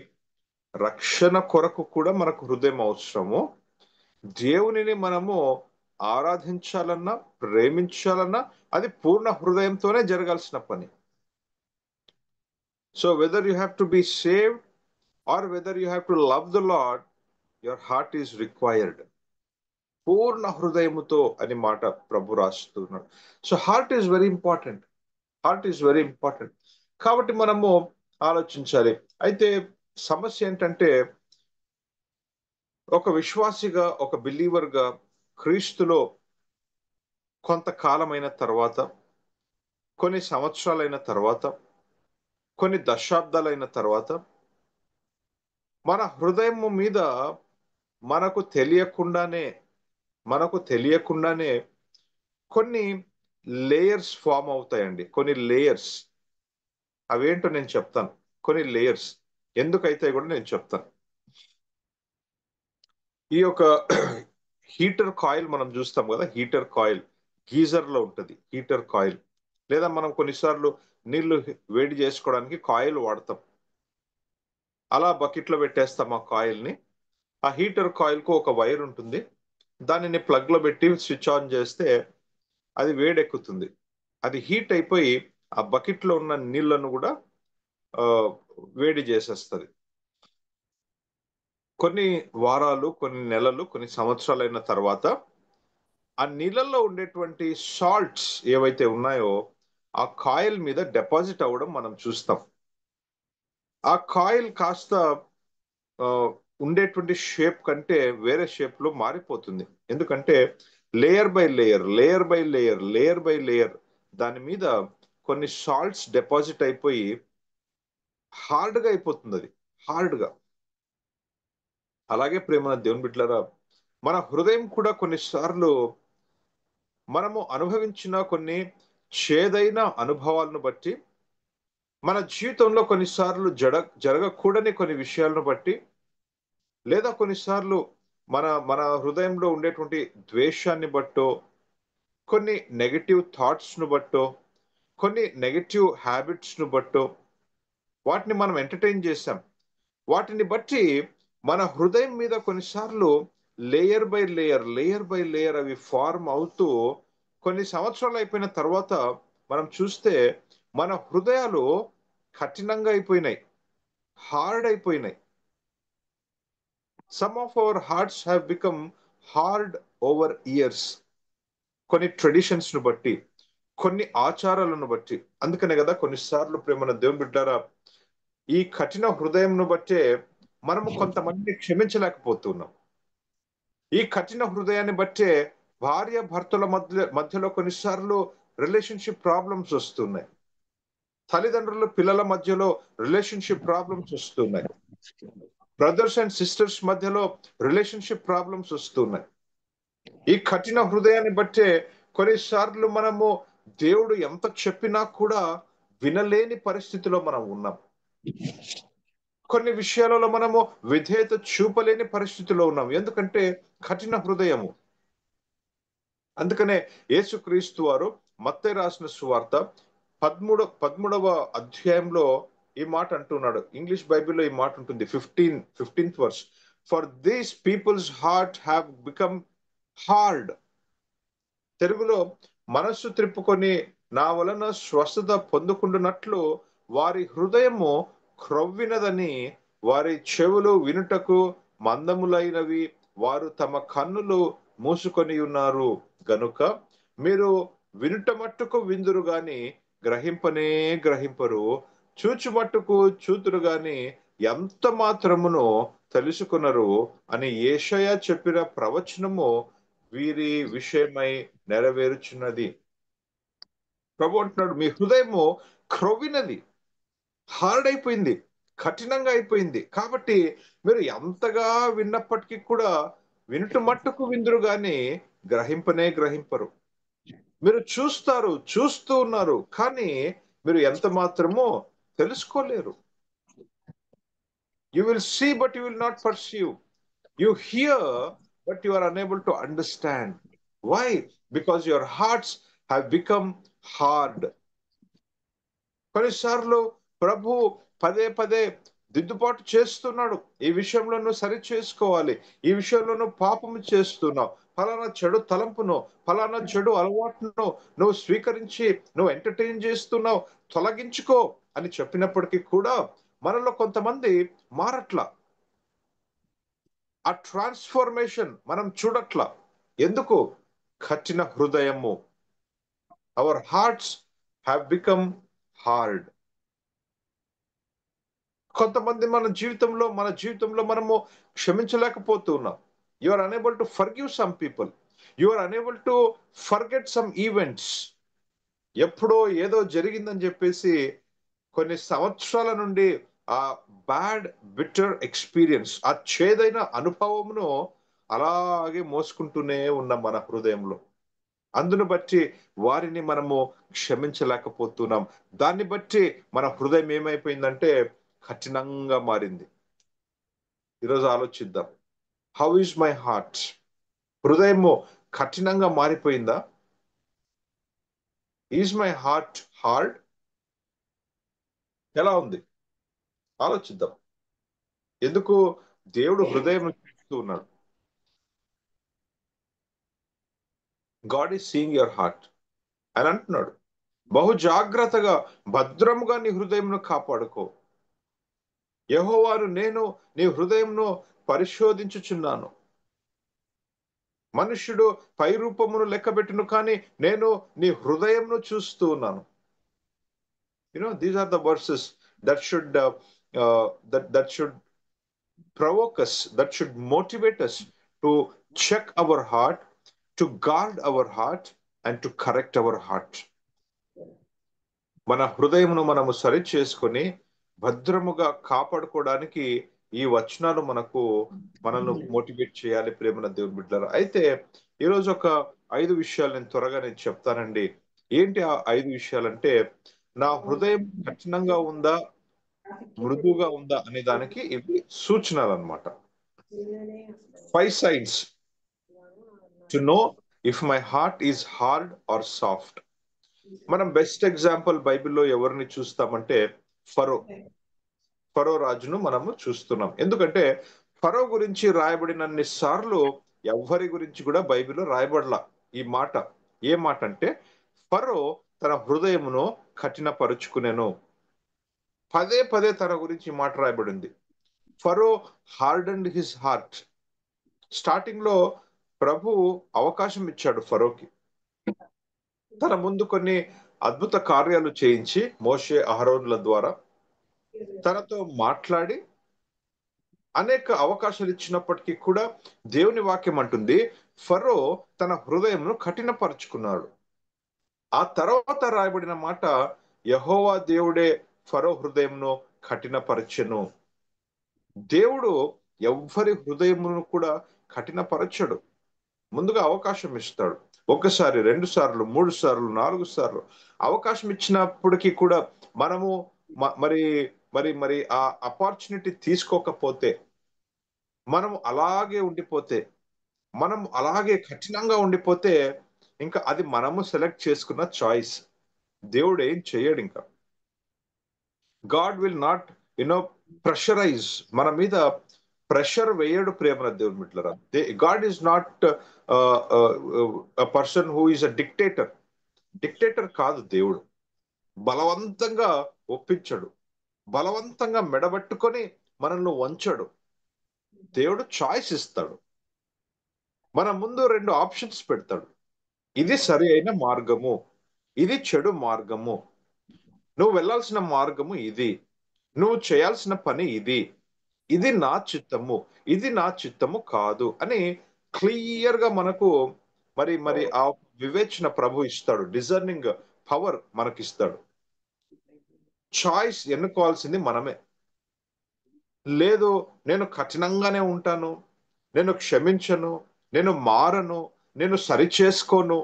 రక్షణ కొరకు కూడా మనకు హృదయం అవసరము. దేవునిని మనము ఆరాధించాలన్నా, ప్రేమించాలన్నా అది పూర్ణ హృదయంతోనే జరగాల్సిన పని. So whether you have to be saved or whether you have to love the Lord, your heart is required. పూర్ణ హృదయముతో అని మాట ప్రభు రాస్తున్నాడు. So heart is very important. Heart is very important. కాబట్టి మనము ఆలోచించాలి. అయితే సమస్య ఏంటంటే, ఒక విశ్వాసిగా, ఒక బిలీవర్గా క్రీస్తులో కొంతకాలమైన తర్వాత, కొన్ని సంవత్సరాలైన తర్వాత, కొన్ని దశాబ్దాలైన తర్వాత మన హృదయం మీద మనకు తెలియకుండానే కొన్ని లేయర్స్ ఫామ్ అవుతాయండి. కొన్ని లేయర్స్, అవేంటో నేను చెప్తాను. కొన్ని లేయర్స్ ఎందుకైతే కూడా నేను చెప్తాను. ఈ యొక్క హీటర్ కాయిల్ మనం చూస్తాం కదా, హీటర్ కాయిల్ గీజర్ లో ఉంటది. హీటర్ కాయిల్, లేదా మనం కొన్నిసార్లు నీళ్లు వేడి చేసుకోవడానికి కాయిల్ వాడతాం. అలా బకెట్ లో పెట్టేస్తాం ఆ కాయిల్ ని. ఆ హీటర్ కాయిల్ కు ఒక వైర్ ఉంటుంది. దానిని ప్లగ్ లో పెట్టి స్విచ్ ఆన్ చేస్తే అది వేడెక్కుతుంది. అది హీట్ అయిపోయి ఆ బకెట్ లో ఉన్న నీళ్లను కూడా వేడి చేసేస్తుంది. కొన్ని వారాలు, కొన్ని నెలలు, కొన్ని సంవత్సరాలైన తర్వాత ఆ నీళ్ళల్లో ఉండేటువంటి సాల్ట్స్ ఏవైతే ఉన్నాయో ఆ కాయిల్ మీద డిపాజిట్ అవ్వడం మనం చూస్తాం. ఆ కాయిల్ కాస్త ఉండేటువంటి షేప్ కంటే వేరే షేప్ లో మారిపోతుంది. ఎందుకంటే layer by layer, layer by layer, layer by layer దాని మీద కొన్ని సాల్ట్స్ డిపాజిట్ అయిపోయి హార్డ్ గా అయిపోతుంది. అది హార్డ్ గా. అలాగే ప్రేమ దేవుని బిడ్డలారా, మన హృదయం కూడా కొన్నిసార్లు మనము అనుభవించిన కొన్ని చేదైన అనుభవాలను బట్టి, మన జీవితంలో కొన్నిసార్లు జరగకూడని కొన్ని విషయాలను బట్టి, లేదా కొన్నిసార్లు మన హృదయంలో ఉండేటువంటి ద్వేషాన్ని బట్టో, కొన్ని నెగటివ్ థాట్స్ ను బట్టో, కొన్ని నెగటివ్ హ్యాబిట్స్ ను బట్టో వాటిని మనం ఎంటర్టైన్ చేశాం. వాటిని బట్టి మన హృదయం మీద కొన్నిసార్లు లేయర్ బై లేయర్ అవి ఫార్మ్ అవుతూ కొన్ని సంవత్సరాలు అయిపోయిన తర్వాత మనం చూస్తే మన హృదయాలు కఠినంగా అయిపోయినాయి, హార్డ్ అయిపోయినాయి. Some of our hearts have become hard over years. కొన్ని ట్రెడిషన్స్ ను బట్టి, కొన్ని ఆచారాలను బట్టి. అందుకనే కదా కొన్నిసార్లు ప్రేమన దేవుని బిడ్డారా, ఈ కఠిన హృదయంను బట్టే మనము కొంతమందిని క్షమించలేకపోతున్నాం. ఈ కఠిన హృదయాన్ని బట్టే భార్య భర్తల మధ్యలో కొన్నిసార్లు రిలేషన్షిప్ ప్రాబ్లమ్స్ వస్తున్నాయి. తల్లిదండ్రులు పిల్లల మధ్యలో రిలేషన్షిప్ ప్రాబ్లమ్స్ వస్తున్నాయి. బ్రదర్స్ అండ్ సిస్టర్స్ మధ్యలో రిలేషన్షిప్ ప్రాబ్లమ్స్ వస్తున్నాయి. ఈ కఠిన హృదయాన్ని బట్టే కొన్నిసార్లు మనము దేవుడు ఎంత చెప్పినా కూడా వినలేని పరిస్థితిలో మనం ఉన్నాం. కొన్ని విషయాలలో మనము విధేయత చూపలేని పరిస్థితిలో ఉన్నాం. ఎందుకంటే కఠిన హృదయము. అందుకనే యేసుక్రీస్తు వారు మత్తయి రాసిన సువార్త 13వ అధ్యాయంలో ఈ మాట అంటున్నాడు. ఇంగ్లీష్ బైబిల్లో ఈ మాట ఉంటుంది. 15th verse. For these people's heart have become hard. తెలుగులో మనస్సు త్రిప్పుకొని నా వలన స్వస్థత పొందుకుంటున్నట్లు వారి హృదయము క్రొవ్వినదని, వారి చెవులు వినుటకు మందములైనవి, వారు తమ కన్నులు మూసుకొని ఉన్నారు గనుక మీరు వినుట మట్టుకు విందురు గాని గ్రహింపనే గ్రహింపరు, చూచు మట్టుకు చూతురు గాని ఎంత మాత్రమునో తెలుసుకున్నారు అని యేషయా చెప్పిన ప్రవచనము వీరి విషయమై నెరవేరుచున్నది. ప్రభు అంటున్నాడు, మీ హృదయము క్రొవ్వినది, హార్డ్ అయిపోయింది, కఠినంగా అయిపోయింది. కాబట్టి మీరు ఎంతగా విన్నప్పటికీ కూడా వినుట మట్టుకు విందురు గాని గ్రహింపనే గ్రహింపరు. మీరు చూస్తూ ఉన్నారు, కానీ మీరు ఎంత మాత్రమో తెలుసుకోలేరు. You will see but you will not perceive. You hear, but you are unable to understand. Why? Because your hearts have become hard. కొన్నిసార్లు ప్రభు పదే పదే దిద్దుబాటు చేస్తున్నాడు. ఈ విషయంలో నువ్వు సరి చేసుకోవాలి, ఈ విషయంలో నువ్వు పాపము చేస్తున్నావు, ఫలానా చెడు తలంపును, ఫలానా చెడు అలవాటును నువ్వు స్వీకరించి నువ్వు ఎంటర్టైన్ చేస్తున్నావు, తొలగించుకో అని చెప్పినప్పటికీ కూడా మనలో కొంతమంది మారట్లా. ఆ ట్రాన్స్ఫర్మేషన్ మనం చూడట్లా. ఎందుకు? కఠిన హృదయము. Our hearts have become hard. కొంతమంది మన జీవితంలో మనము క్షమించలేకపోతున్నాం. You are unable to forgive some people. You are unable to forget some events. ఎప్పుడో ఏదో జరిగిందని చెప్పేసి కొన్ని సంవత్సరాల నుండి ఆ బ్యాడ్ బిటర్ ఎక్స్పీరియన్స్, ఆ చేదైన అనుభవమును అలాగే మోసుకుంటూనే ఉన్నాం మన హృదయంలో. అందును బట్టి వారిని మనము క్షమించలేకపోతున్నాం. దాన్ని బట్టి మన హృదయం ఏమైపోయిందంటే కఠినంగా మారింది. ఈరోజు ఆలోచిద్దాం, హౌ ఈజ్ మై హార్ట్? హృదయము కఠినంగా మారిపోయిందా? Is my heart hard? ఎలా ఉంది? ఆలోచిద్దాం. ఎందుకు దేవుడు హృదయం చూస్తూ ఉన్నాడు. God is seeing your heart అని అంటున్నాడు. బహు జాగ్రత్తగా భద్రముగా నీ హృదయంను కాపాడుకో. యెహోవాను నేను నీ హృదయంను పరిశోధించుచున్నాను. మనుష్యుడు పై రూపమును లెక్కబెట్టును, కానీ నేను నీ హృదయంను చూస్తూ ఉన్నాను. These are the verses that should provoke us, that should motivate us to check our heart, to guard our heart, and to correct our heart. మన హృదయమును మనము సరి చేసుకొని భద్రముగా కాపాడుకోవడానికి ఈ వచనాలు మనల్ని మోటివేట్ చేయాలి ప్రేమన దేవుని బిడ్డలారా. అయితే ఈరోజు ఒక 5 విషయాలు నేను త్వరగా చెప్తానండి. ఏంటి ఆ 5 విషయాలంటే, నా హృదయం కఠినంగా ఉందా, మృదువుగా ఉందా అనే దానికి ఇవి సూచనలు అన్నమాట. 5 signs to know if my heart is hard or soft. మనం బెస్ట్ ఎగ్జాంపుల్ బైబిల్లో ఎవరిని చూస్తామంటే ఫరో ఫరో రాజును మనము చూస్తున్నాం. ఎందుకంటే ఫరో గురించి రాయబడినన్ని సార్లు ఎవ్వరి గురించి కూడా బైబిల్లో రాయబడలా ఈ మాట. ఏ మాట అంటే ఫరో తన హృదయమును కఠినపరుచుకునేను. పదే పదే తన గురించి ఈ మాట రాయబడింది. ఫరో హార్డెండ్ హిస్ హార్ట్. స్టార్టింగ్ లో ప్రభు అవకాశం ఇచ్చాడు ఫరోకి. తన ముందు కొన్ని అద్భుత కార్యాలు చేయించి మోషే అహరోనుల ద్వారా తనతో మాట్లాడి అనేక అవకాశాలు ఇచ్చినప్పటికీ కూడా దేవుని వాక్యం అంటుంది ఫరో తన హృదయంను కఠినపరుచుకున్నాడు. ఆ తర్వాత రాయబడిన మాట యెహోవా దేవుడే ఫరో హృదయంను కఠినపరచెను. దేవుడు ఎవ్వరి హృదయమును కూడా కఠినపరచడు. ముందుగా అవకాశం ఇస్తాడు. ఒకసారి, 2 సార్లు, 3 సార్లు, 4 సార్లు అవకాశం ఇచ్చినప్పటికీ కూడా మనము మరి మరి మరి ఆ ఆపర్చునిటీ తీసుకోకపోతే, మనం అలాగే ఉండిపోతే, మనం అలాగే కఠినంగా ఉండిపోతే ఇంకా అది మనము సెలెక్ట్ చేసుకున్న చాయిస్. దేవుడు ఏం చేయడు. ఇంకా గాడ్ విల్ నాట్ ప్రెషరైజ్, మన మీద ప్రెషర్ వేయడు. ప్రేమల దేవుని మిట్లరా, God is not person who is a dictator. Dictator కాదు దేవుడు. బలవంతంగా ఒప్పించడు, బలవంతంగా మెడబట్టుకొని మనల్ని వంచడు. దేవుడు చాయిస్ ఇస్తాడు. మన ముందు 2 ఆప్షన్స్ పెడతాడు. ఇది సరి అయిన మార్గము, ఇది చెడు మార్గము, నువ్వు వెళ్ళాల్సిన మార్గము ఇది, నువ్వు చేయాల్సిన పని ఇది, ఇది నా చిత్తము, ఇది నా చిత్తము కాదు అని క్లియర్ గా మనకు మరి మరి ఆ వివేచన ప్రభు ఇస్తాడు. డిజర్నింగ్ పవర్ మనకిస్తాడు. చాయిస్ ఎన్నుకోవాల్సింది మనమే. లేదు నేను కఠినంగానే ఉంటాను, నేను క్షమించను, నేను మారను, నేను సరి చేసుకోను,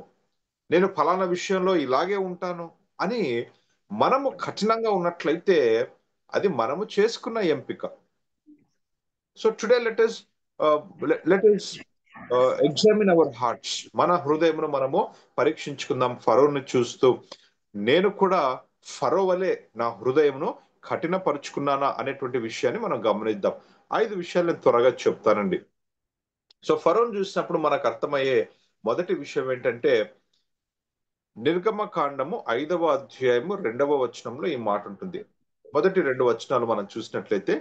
నేను ఫలానా విషయంలో ఇలాగే ఉంటాను అని మనము కఠినంగా ఉన్నట్లయితే అది మనము చేసుకున్న ఎంపిక. So today let us examine our hearts. మన హృదయమును మనము పరీక్షించుకుందాం. ఫరోని చూస్తూ నేను కూడా ఫరో వలె నా హృదయమును కఠినపరుచుకున్నానా అనేటువంటి విషయాన్ని మనం గమనిద్దాం. 5 విషయాలు నేను త్వరగా చెప్తానండి. సో ఫరోని చూసినప్పుడు మనకు అర్థమయ్యే మొదటి విషయం ఏంటంటే, నిర్గమకాండము 5వ అధ్యాయము 2వ వచనంలో ఈ మాట ఉంటుంది. మొదటి 2 వచనాలు మనం చూసినట్లయితే,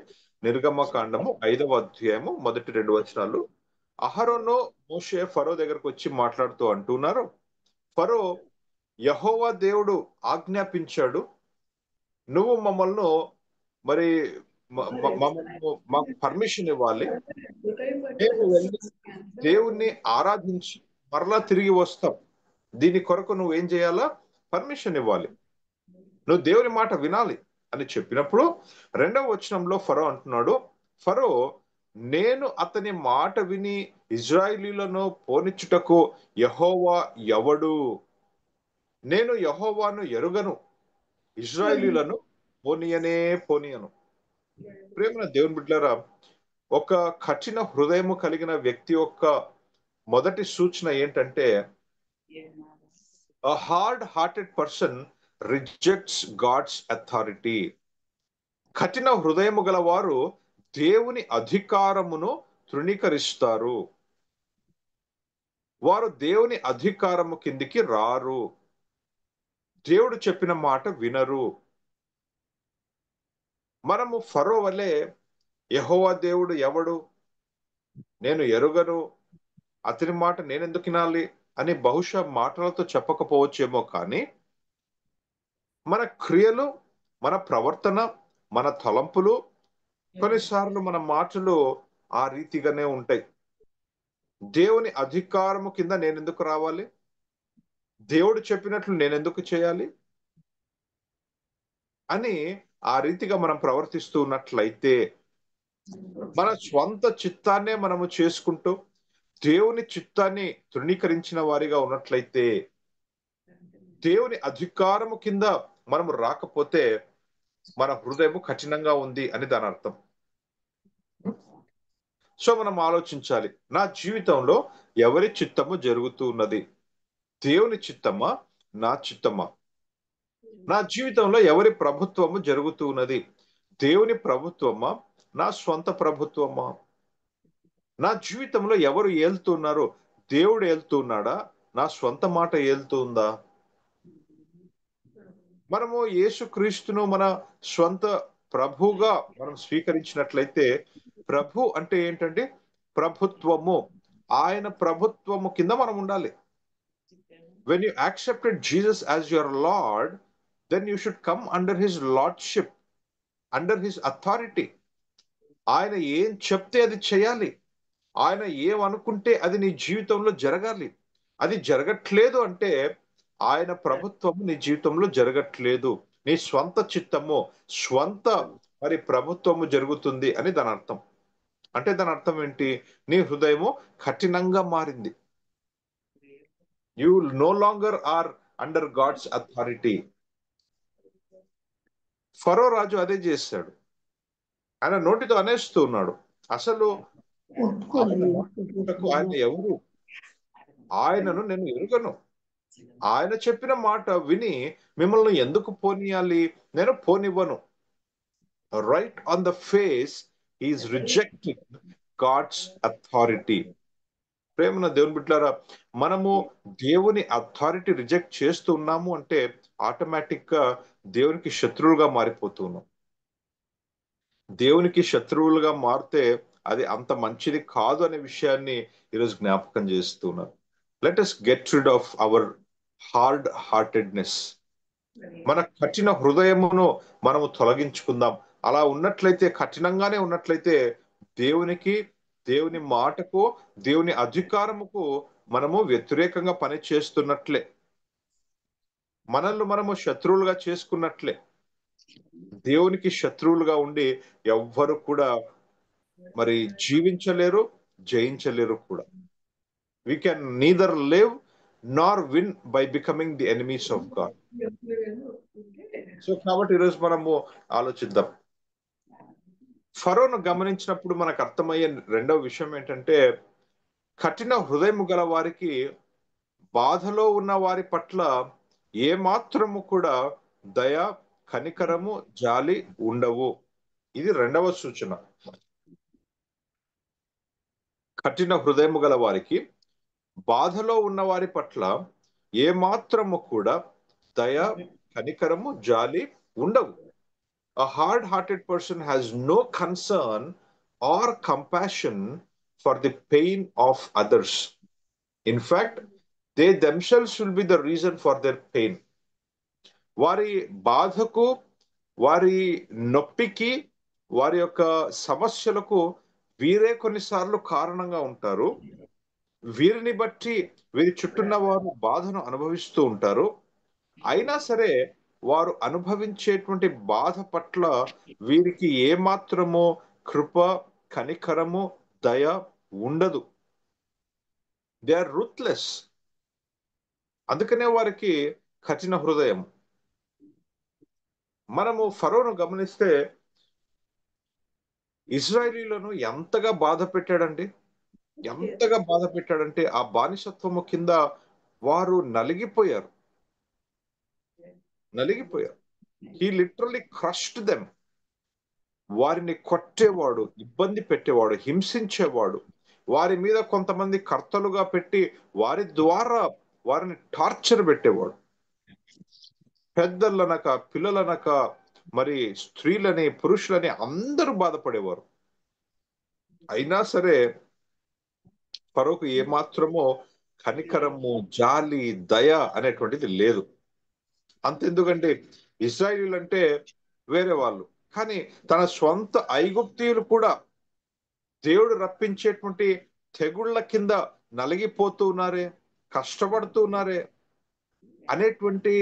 నిర్గమకాండము 5వ అధ్యాయము మొదటి 2 వచనాలు, అహరోను మోషే ఫరో దగ్గరకు వచ్చి మాట్లాడుతూ అంటున్నారు, ఫరో, యెహోవా దేవుడు ఆజ్ఞాపించాడు, నువ్వు మమ్మల్ని మరి మాకు పర్మిషన్ ఇవ్వాలి, మేము వెళ్ళి దేవుణ్ణి ఆరాధించి మరలా తిరిగి వస్తాం. దీని కొరకు నువ్వేం చేయాలా? పర్మిషన్ ఇవ్వాలి, నువ్వు దేవుని మాట వినాలి అని చెప్పినప్పుడు 2వ వచనంలో ఫరో అంటున్నాడు, ఫరో, నేను అతని మాట విని ఇజ్రాయిలీలను పోనిచ్చుటకు యెహోవా ఎవడు? నేను యెహోవాను ఎరుగను, ఇజ్రాయిలీలను పోనీయను. ప్రేమ దేవుని బిడ్డలారా, ఒక కఠిన హృదయము కలిగిన వ్యక్తి యొక్క మొదటి సూచన ఏంటంటే, a hard-hearted person rejects God's authority. కఠిన హృదయము గల వారు దేవుని అధికారమును తృణీకరిస్తారు. వారు దేవుని అధికారము కిందికి రారు, దేవుడు చెప్పిన మాట వినరు. మనము ఫరో వలె యెహోవా దేవుడు ఎవడు, నేను ఎరుగను, అతని మాట నేనెందుకు వినాలి అని బహుశా మాటలతో చెప్పకపోవచ్చేమో, కానీ మన క్రియలు, మన ప్రవర్తన, మన తలంపులు, కొన్నిసార్లు మన మాటలు ఆ రీతిగానే ఉంటాయి. దేవుని అధికారము కింద నేనెందుకు రావాలి, దేవుడు చెప్పినట్లు నేనెందుకు చేయాలి అని ఆ రీతిగా మనం ప్రవర్తిస్తూ ఉన్నట్లయితే, మన స్వంత చిత్తాన్నే మనము చేసుకుంటూ దేవుని చిత్తాన్ని తృణీకరించిన వారిగా ఉన్నట్లయితే, దేవుని అధికారము కింద మనము రాకపోతే మన హృదయము కఠినంగా ఉంది అని దాని అర్థం. సో మనం ఆలోచించాలి, నా జీవితంలో ఎవరి చిత్తము జరుగుతూ ఉన్నది? దేవుని చిత్తమా, నా చిత్తమా? నా జీవితంలో ఎవరి ప్రభుత్వము జరుగుతూ ఉన్నది? దేవుని ప్రభుత్వమా, నా స్వంత ప్రభుత్వమా? నా జీవితంలో ఎవరు ఏలుతున్నారు? దేవుడు ఏలుతున్నాడా, నా స్వంత మాట ఏలుతుందా? మనము యేసుక్రీస్తును మన స్వంత ప్రభుగా మనం స్వీకరించినట్లయితే, ప్రభు అంటే ఏంటంటే ప్రభుత్వము. ఆయన ప్రభుత్వము కింద మనం ఉండాలి. When you accepted Jesus as your Lord, then you should come under his lordship, under his authority. ఆయన ఏం చెప్తే అది చేయాలి. ఆయన ఏమనుకుంటే అది నీ జీవితంలో జరగాలి. అది జరగట్లేదు అంటే ఆయన ప్రభుత్వం నీ జీవితంలో జరగట్లేదు. నీ స్వంత చిత్తము, స్వంత మరి ప్రభుత్వము జరుగుతుంది అని దాని అర్థం. అంటే దాని అర్థం ఏంటి? నీ హృదయము కఠినంగా మారింది. You no longer are under God's authority. Pharaoh రాజు అదే చేశాడు. ఆయన నోటితో అనేస్తూ ఉన్నాడు. అసలు ఆయన మాటకు ఆయన ఎవరు? ఆయనను నేను ఎరుగను. ఆయన చెప్పిన మాట విని మిమ్మల్ని ఎందుకు పోనీయాలి? నేను పోనివ్వను. Right on the face is rejecting God's authority. ప్రేమన దేవుని బిడ్డలారా, మనము దేవుని అథారిటీ రిజెక్ట్ చేస్తూ ఉన్నాము అంటే ఆటోమేటిక్ గా దేవునికి శత్రువులుగా మారిపోతున్నాం. దేవునికి శత్రువులుగా మారితే అది అంత మంచిది కాదు అనే విషయాన్ని ఈరోజు జ్ఞాపకం చేస్తున్నారు. Let us get rid of our hard heartedness. మన కఠిన హృదయమును మనము తొలగించుకుందాం. అలా ఉన్నట్లయితే, కఠినంగానే ఉన్నట్లయితే దేవునికి, దేవుని మాటకు, దేవుని అధికారముకు మనము వ్యతిరేకంగా పని చేస్తున్నట్లే, మనల్ని మనము శత్రువులుగా చేసుకున్నట్లే. దేవునికి శత్రువులుగా ఉండి ఎవ్వరు కూడా మరి జీవించలేరు, జయించలేరు కూడా. We can neither live nor win by becoming the enemies of God. So కాబట్టి ఈరోజు మనము ఆలోచిద్దాం. ఫరోను గమనించినప్పుడు మనకు అర్థమయ్యే రెండవ విషయం ఏంటంటే, కఠిన హృదయము గల వారికి, బాధలో ఉన్న వారి పట్ల ఏమాత్రము కూడా దయ, కనికరము, జాలి ఉండవు. ఇది రెండవ సూచన. కఠిన హృదయము గల వారికి, బాధలో ఉన్న వారి పట్ల ఏమాత్రము కూడా దయ, కనికరము, జాలి ఉండవు. A hard-hearted person has no concern or compassion for the pain of others. In fact, they themselves will be the reason for their pain. వారి బాధకు, వారి నొప్పికి, వారి యొక్క సమస్యలకు వీరే కొన్నిసార్లు కారణంగా ఉంటారు. వీరిని బట్టి వీరి చుట్టూన్న వారు బాధను అనుభవిస్తూ ఉంటారు. అయినా సరే వారు అనుభవించేటువంటి బాధ పట్ల వీరికి ఏమాత్రమో కృప, కనికరము, దయ ఉండదు. They are ruthless. అందుకనే వారికి కఠిన హృదయం. మనము ఫరోను గమనిస్తే ఇజ్రాయేలీలను ఎంతగా బాధ పెట్టాడండి, ఎంతగా బాధ పెట్టాడంటే ఆ బానిసత్వము కింద వారు నలిగిపోయారు. He literally crushed them. వారిని కొట్టేవాడు, ఇబ్బంది పెట్టేవాడు, హింసించేవాడు. వారి మీద కొంతమంది కర్తలుగా పెట్టి వారి ద్వారా వారిని టార్చర్ పెట్టేవాడు. పెద్దలనక, పిల్లలనక, మరి స్త్రీలని, పురుషులని అందరూ బాధపడేవారు. అయినా సరే ఫరోకు ఏమాత్రమో కనికరము, జాలి, దయ అనేటువంటిది లేదు. అంతెందుకంటే ఇశ్రాయేలీయులు అంటే వేరే వాళ్ళు, కానీ తన స్వంత ఐగుప్తీయులు కూడా దేవుడు రప్పించేటువంటి తెగుళ్ళ కింద నలిగిపోతూ ఉన్నారే, కష్టపడుతూ ఉన్నారే అనేటువంటి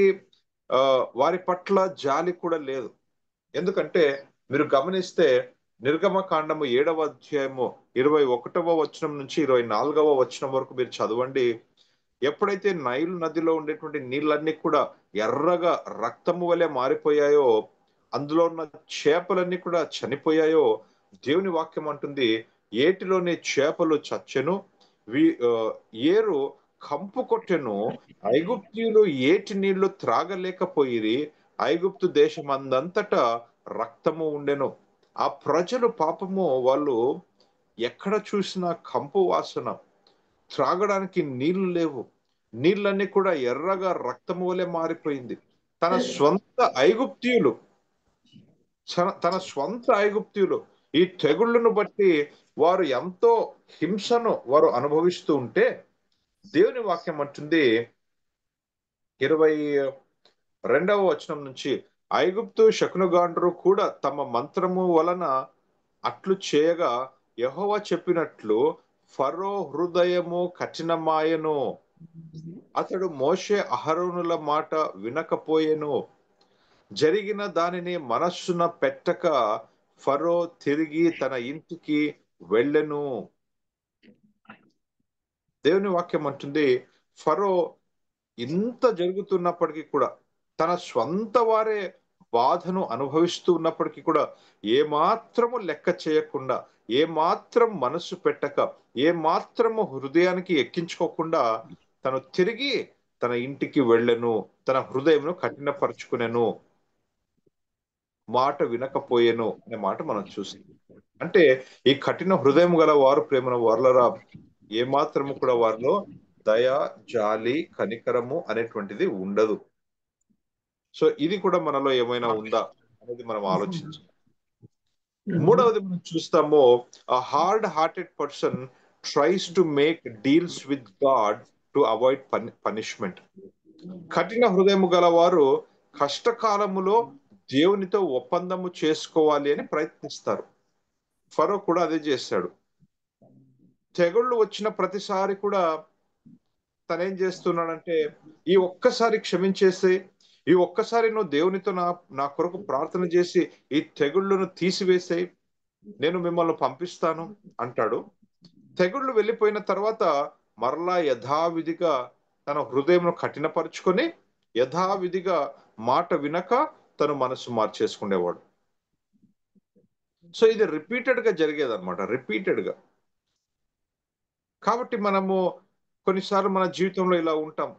వారి పట్ల జాలి కూడా లేదు. ఎందుకంటే మీరు గమనిస్తే నిర్గమకాండము 7వ అధ్యాయము 21వ వచనం నుంచి 24వ వచనం వరకు మీరు చదవండి. ఎప్పుడైతే నైలు నదిలో ఉండేటువంటి నీళ్ళన్నీ కూడా ఎర్రగా రక్తము వలె మారిపోయాయో, అందులో ఉన్న చేపలన్నీ కూడా చనిపోయాయో, దేవుని వాక్యం అంటుంది ఏటిలోని చేపలు చచ్చెను, ఏరు కంపు కొట్టెను, ఐగుప్తీయులు ఏటి నీళ్లు త్రాగలేకపోయిరి, ఐగుప్తు దేశమందంతటా రక్తము ఉండెను. ఆ ప్రజలు పాపము వాళ్ళు ఎక్కడ చూసినా కంపు వాసన, త్రాగడానికి నీళ్లు లేవు, నీళ్ళన్నీ కూడా ఎర్రగా రక్తము వలె మారిపోయింది. తన స్వంత ఐగుప్తీయులు తన స్వంత ఐగుప్తీయులు ఈ తెగుళ్ళను బట్టి వారు ఎంతో హింసను వారు అనుభవిస్తూ ఉంటే, దేవుని వాక్యం అంటుంది 22వ వచనం నుంచి, ఐగుప్తు శకునగాండ్రు కూడా తమ మంత్రము వలన అట్లు చేయగా యెహోవా చెప్పినట్లు ఫరో హృదయము కఠినమాయెను, అతడు మోషే అహరోనుల మాట వినకపోయెను. జరిగిన దానిని మనస్సున పెట్టక ఫరో తిరిగి తన ఇంటికి వెళ్ళెను. దేవుని వాక్యం అంటుంది, ఫరో ఇంత జరుగుతున్నప్పటికీ కూడా, తన స్వంత వారే బాధను అనుభవిస్తూ ఉన్నప్పటికీ కూడా ఏమాత్రము లెక్క చేయకుండా, ఏమాత్రం మనస్సు పెట్టక, ఏమాత్రము హృదయానికి ఎక్కించుకోకుండా తను తిరిగి తన ఇంటికి వెళ్ళెను, తన హృదయమును కఠినపరుచుకునెను, మాట వినకపోయెను అనే మాట మనం చూస్తాం. అంటే ఈ కఠిన హృదయం గల వారు, ప్రేమన వారులరా, ఏమాత్రము కూడా వారిలో దయ, జాలి, కనికరము అనేటువంటిది ఉండదు. సో ఇది కూడా మనలో ఏమైనా ఉందా అనేది మనం ఆలోచించాలి. మూడవది మనం చూస్తాము, a hard hearted person tries to make deals with God to avoid punishment. కఠిన హృదయము గలవారు కష్టకాలములో దేవునితో ఒప్పందము చేసుకోవాలి అని ప్రయత్నిస్తారు. ఫరో కూడా అదే చేశాడు. తెగుళ్ళు వచ్చిన ప్రతిసారి కూడా తనేం చేస్తున్నాడంటే, ఈ ఒక్కసారి క్షమించేసి, ఈ ఒక్కసారి నువ్వు దేవునితో నా కొరకు ప్రార్థన చేసి ఈ తెగుళ్ళను తీసివేసే, నేను మిమ్మల్ని పంపిస్తాను అంటాడు. తెగుళ్ళు వెళ్ళిపోయిన తర్వాత మరలా యథావిధిగా తన హృదయంను కఠినపరుచుకొని యథావిధిగా మాట వినక తను మనసు మార్చేసుకునేవాడు. సో ఇది రిపీటెడ్ గా జరిగేది అనమాట, రిపీటెడ్ గా. కాబట్టి మనము కొన్నిసార్లు మన జీవితంలో ఇలా ఉంటాం,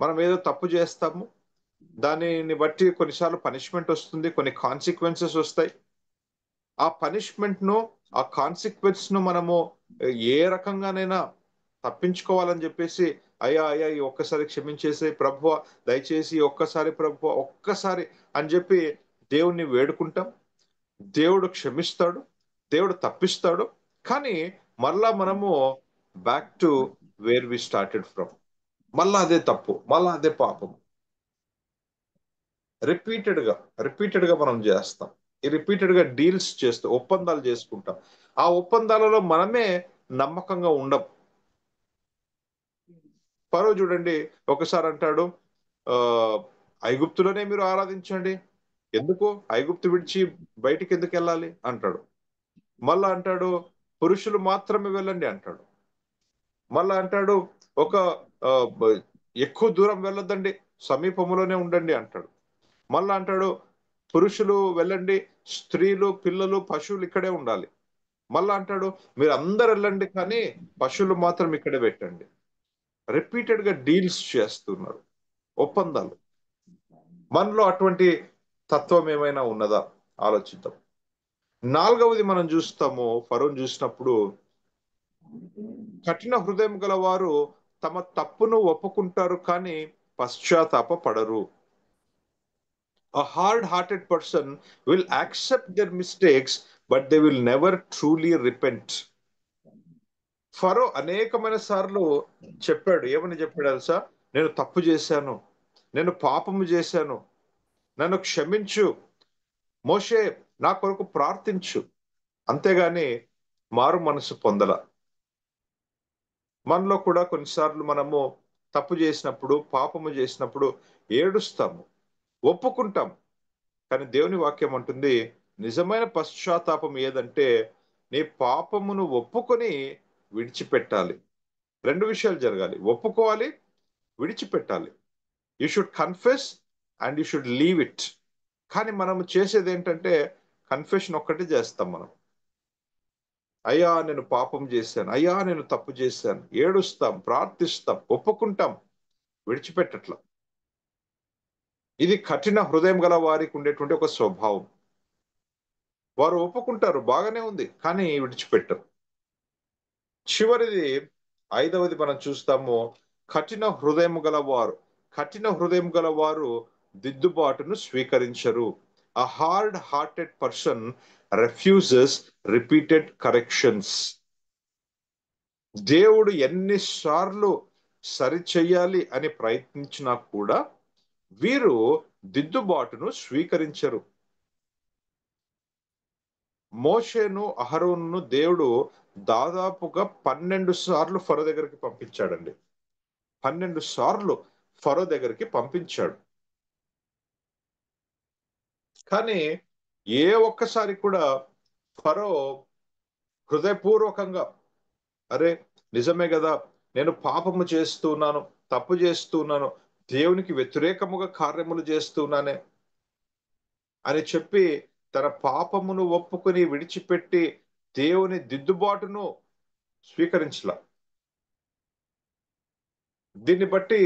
మనం ఏదో తప్పు చేస్తాము, దానిని బట్టి కొన్నిసార్లు పనిష్మెంట్ వస్తుంది, కొన్ని కాన్సిక్వెన్సెస్ వస్తాయి. ఆ పనిష్మెంట్ ను, ఆ కాన్సిక్వెన్స్ ను మనము ఏ రకంగానైనా తప్పించుకోవాలని చెప్పేసి, అయ్యా అయ్యా ఈ ఒక్కసారి క్షమించేసే ప్రభువా, దయచేసి ఒక్కసారి ప్రభువా, ఒక్కసారి అని చెప్పి దేవుణ్ణి వేడుకుంటాం. దేవుడు క్షమిస్తాడు, దేవుడు తప్పిస్తాడు. కానీ మళ్ళా మనము back to where we started from, మళ్ళా అదే తప్పు, మళ్ళా అదే పాపం. రిపీటెడ్ గా మనం చేస్తాం. ఈ రిపీటెడ్ గా డీల్స్ చేస్తూ ఒప్పందాలు చేసుకుంటాం. ఆ ఒప్పందాలలో మనమే నమ్మకంగా ఉండం. ఫరో చూడండి, ఒకసారి అంటాడు, ఐగుప్తులోనే మీరు ఆరాధించండి, ఎందుకు ఐగుప్తు విడిచి బయటికి ఎందుకు వెళ్ళాలి అంటాడు. మళ్ళా అంటాడు, పురుషులు మాత్రమే వెళ్ళండి అంటాడు. మళ్ళా అంటాడు, ఒక ఎక్కువ దూరం వెళ్ళొద్దండి, సమీపంలోనే ఉండండి అంటాడు. మళ్ళా అంటాడు, పురుషులు వెళ్ళండి, స్త్రీలు, పిల్లలు, పశువులు ఇక్కడే ఉండాలి. మళ్ళా అంటాడు, మీరు అందరు వెళ్ళండి కానీ పశువులు మాత్రం ఇక్కడే పెట్టండి. రిపీటెడ్ గా డీల్స్ చేస్తున్నారు, ఒప్పందాలు. మనలో అటువంటి తత్వం ఏమైనా ఉన్నదా ఆలోచిద్దాం. నాలుగవది మనం చూస్తాము, ఫరోను చూసినప్పుడు, కఠిన హృదయం గల వారు తమ తప్పును ఒప్పుకుంటారు కానీ పశ్చాత్తాప పడరు. A hard-hearted person will accept their mistakes, but they will never truly repent. ఫరో అనేకమైన సార్లు చెప్పాడు, ఏమని చెప్పాడు తెలుసా? నేను తప్పు చేశాను, నేను పాపము చేశాను, నన్ను క్షమించు, మోషే నా కొరకు ప్రార్థించు. అంతేగాని మారు మనసు పొందల. మనలో కూడా కొన్నిసార్లు మనము తప్పు చేసినప్పుడు, పాపము చేసినప్పుడు ఏడుస్తాము, ఒప్పుకుంటాం. కానీ దేవుని వాక్యం అంటుంది, నిజమైన పశ్చాత్తాపం ఏదంటే నీ పాపమును ఒప్పుకొని విడిచిపెట్టాలి. రెండు విషయాలు జరగాలి, ఒప్పుకోవాలి, విడిచిపెట్టాలి. You should confess and you should leave it. కానీ మనం చేసేది ఏంటంటే కన్ఫెషన్ ఒక్కటి చేస్తాం మనం, అయ్యా నేను పాపం చేశాను, అయ్యా నేను తప్పు చేశాను, ఏడుస్తాం, ప్రార్థిస్తాం, ఒప్పుకుంటాం, విడిచిపెట్టట్లా. ఇది కఠిన హృదయం గల వారికి ఉండేటువంటి ఒక స్వభావం. వారు ఒప్పుకుంటారు, బాగానే ఉంది, కానీ విడిచిపెట్టరు. చివరిది 5వది మనం చూస్తాము, కఠిన హృదయం గలవారు. కఠిన హృదయం గలవారు దిద్దుబాటును స్వీకరించరు. A hard hearted person refuses repeated corrections. దేవుడు ఎన్నిసార్లు సరిచెయ్యాలి అని ప్రయత్నించినా కూడా వీరు దిద్దుబాటును స్వీకరించరు. మోషేను అహరోనును దేవుడు దాదాపుగా 12 సార్లు ఫరో దగ్గరికి పంపించాడండి. 12 సార్లు ఫరో దగ్గరికి పంపించాడు. కానీ ఏ ఒక్కసారి కూడా ఫరో హృదయపూర్వకంగా, అరే నిజమే కదా, నేను పాపము చేస్తున్నాను, తప్పు చేస్తున్నాను, దేవునికి వ్యతిరేకముగా కార్యములు చేస్తున్నానే అని చెప్పి తన పాపమును ఒప్పుకొని విడిచిపెట్టి దేవుని దిద్దుబాటును స్వీకరించలా. దీన్ని బట్టి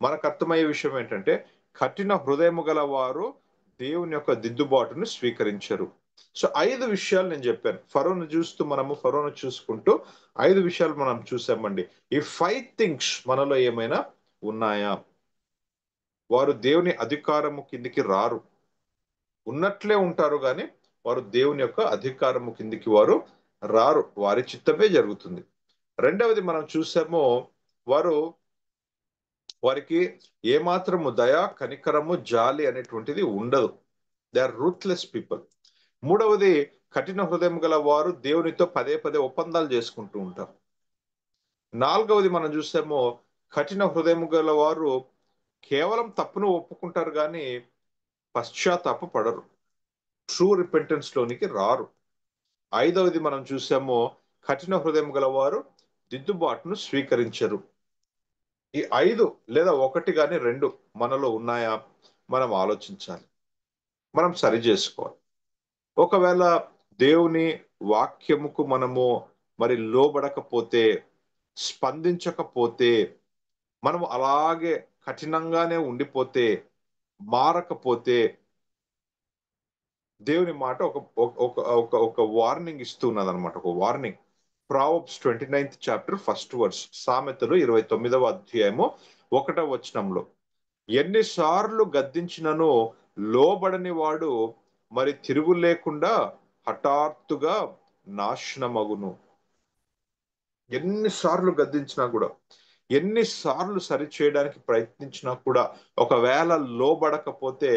మనకు అర్థమయ్యే విషయం ఏంటంటే, కఠిన హృదయము గల వారు దేవుని యొక్క దిద్దుబాటును స్వీకరించరు. సో 5 విషయాలు నేను చెప్పాను. ఫరోను చూసుకుంటూ 5 విషయాలు మనం చూసామండి. ఈ 5 థింగ్స్ మనలో ఏమైనా ఉన్నాయా? వారు దేవుని అధికారము కిందికి రారు, ఉన్నట్లే ఉంటారు, కానీ వారు దేవుని యొక్క అధికారము కిందికి వారు రారు, వారి చిత్తమే జరుగుతుంది. రెండవది మనం చూసాము, వారికి ఏమాత్రము దయ, కనికరము, జాలి అనేటువంటిది ఉండదు. They are ruthless people. మూడవది, కఠిన హృదయం గల వారు దేవునితో పదే పదే ఒప్పందాలు చేసుకుంటూ ఉంటారు. నాలుగవది మనం చూసాము, కఠిన హృదయం గల వారు కేవలం తప్పును ఒప్పుకుంటారు కానీ పశ్చాత్తాప పడరు, ట్రూ రిపెంటెన్స్ లోనికి రారు. ఐదవది మనం చూసాము, కఠిన హృదయం గల వారు దిద్దుబాటును స్వీకరించరు. ఈ 5 లేదా 1 కానీ 2 మనలో ఉన్నాయా? మనం ఆలోచించాలి, మనం సరి చేసుకోవాలి. ఒకవేళ దేవుని వాక్యముకు మనము లోబడకపోతే, స్పందించకపోతే, మనము అలాగే కఠినంగానే ఉండిపోతే, మారకపోతే, దేవుని మాట ఒక వార్నింగ్ ఇస్తున్నది అనమాట. ఒక warning. Proverbs 29th chapter 1st verse, సామెతలు 29వ అధ్యాయము 1వ వచనంలో, ఎన్నిసార్లు గద్దించినను లోబడని వాడు తిరుగు లేకుండా హఠాత్తుగా నాశనమగును. ఎన్నిసార్లు గద్దించినా కూడా, ఎన్నిసార్లు సరి చేయడానికి ప్రయత్నించినా కూడా ఒకవేళ లోబడకపోతే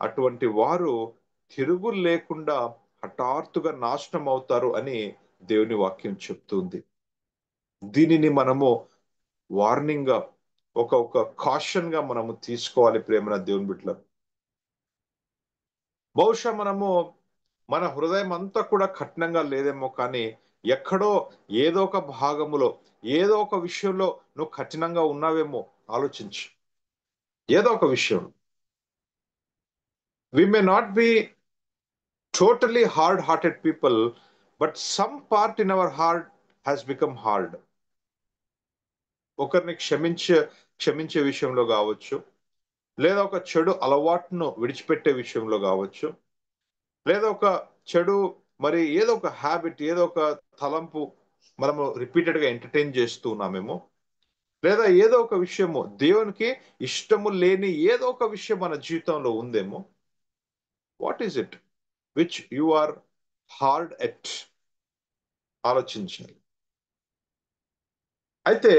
అటువంటి వారు తిరుగు లేకుండా హఠాత్తుగా నాశనం అవుతారు అని దేవుని వాక్యం చెప్తుంది. దీనిని మనము వార్నింగ్ గా, ఒక కాషన్ గా మనము తీసుకోవాలి. ప్రేమన దేవుని బిడ్డలు, బహుశా మన హృదయం అంతా కూడా కఠినంగా లేదేమో, కానీ ఎక్కడో ఏదో ఒక భాగములో, ఏదో ఒక విషయంలో నువ్వు కఠినంగా ఉన్నావేమో ఆలోచించు. ఏదో ఒక విషయం. We may not be totally hard hearted people, but some part in our heart has become hard. ఒకరిని క్షమించే విషయంలో కావచ్చు, లేదా ఒక చెడు అలవాటును విడిచిపెట్టే విషయంలో కావచ్చు, లేదా ఒక చెడు ఏదో ఒక హ్యాబిట్, ఏదో ఒక తలంపు మనము రిపీటెడ్ గా ఎంటర్టైన్ చేస్తూ ఉన్నామేమో, లేదా ఏదో ఒక విషయము, దేవునికి ఇష్టము లేని ఏదో ఒక విషయం మన జీవితంలో ఉందేమో. What is it which you are hard at? ఆలోచించాలి. అయితే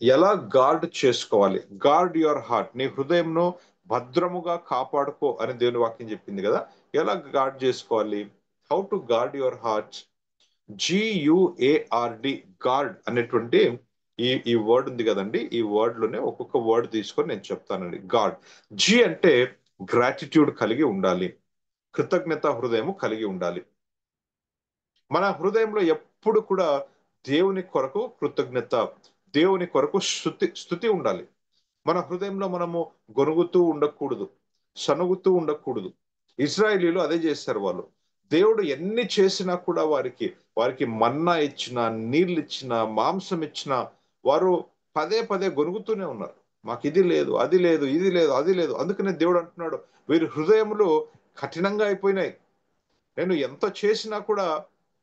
ఎలా గార్డ్ చేసుకోవాలి? Guard your heart. నీ హృదయంను భద్రముగా కాపాడుకో అని దేవుని వాక్యం చెప్పింది కదా. ఎలా గార్డ్ చేసుకోవాలి? How to guard your heart? GUARD, guard అనేటువంటి ఈ వర్డ్ ఉంది కదండి. ఈ వర్డ్ లోనే ఒక్కొక్క వర్డ్ తీసుకొని నేను చెప్తానండి. గార్డ్. G అంటే గ్రాటిట్యూడ్ కలిగి ఉండాలి, కృతజ్ఞత హృదయము కలిగి ఉండాలి. మన హృదయంలో ఎప్పుడు కూడా దేవుని కొరకు కృతజ్ఞత, దేవుని కొరకు స్తుతి ఉండాలి. మన హృదయంలో మనము గొనుగుతూ ఉండకూడదు, సనుగుతూ ఉండకూడదు. ఇశ్రాయేలీలు అదే చేశారు. వాళ్ళు దేవుడు ఎన్ని చేసినా కూడా వారికి మన్నా ఇచ్చిన, నీళ్ళు ఇచ్చిన, మాంసం ఇచ్చిన వారు పదే పదే గొనుగుతూనే ఉన్నారు. మాకు ఇది లేదు, అది లేదు, ఇది లేదు, అది లేదు. అందుకనే దేవుడు అంటున్నాడు, వీరి హృదయములు కఠినంగా అయిపోయినాయి. నేను ఎంత చేసినా కూడా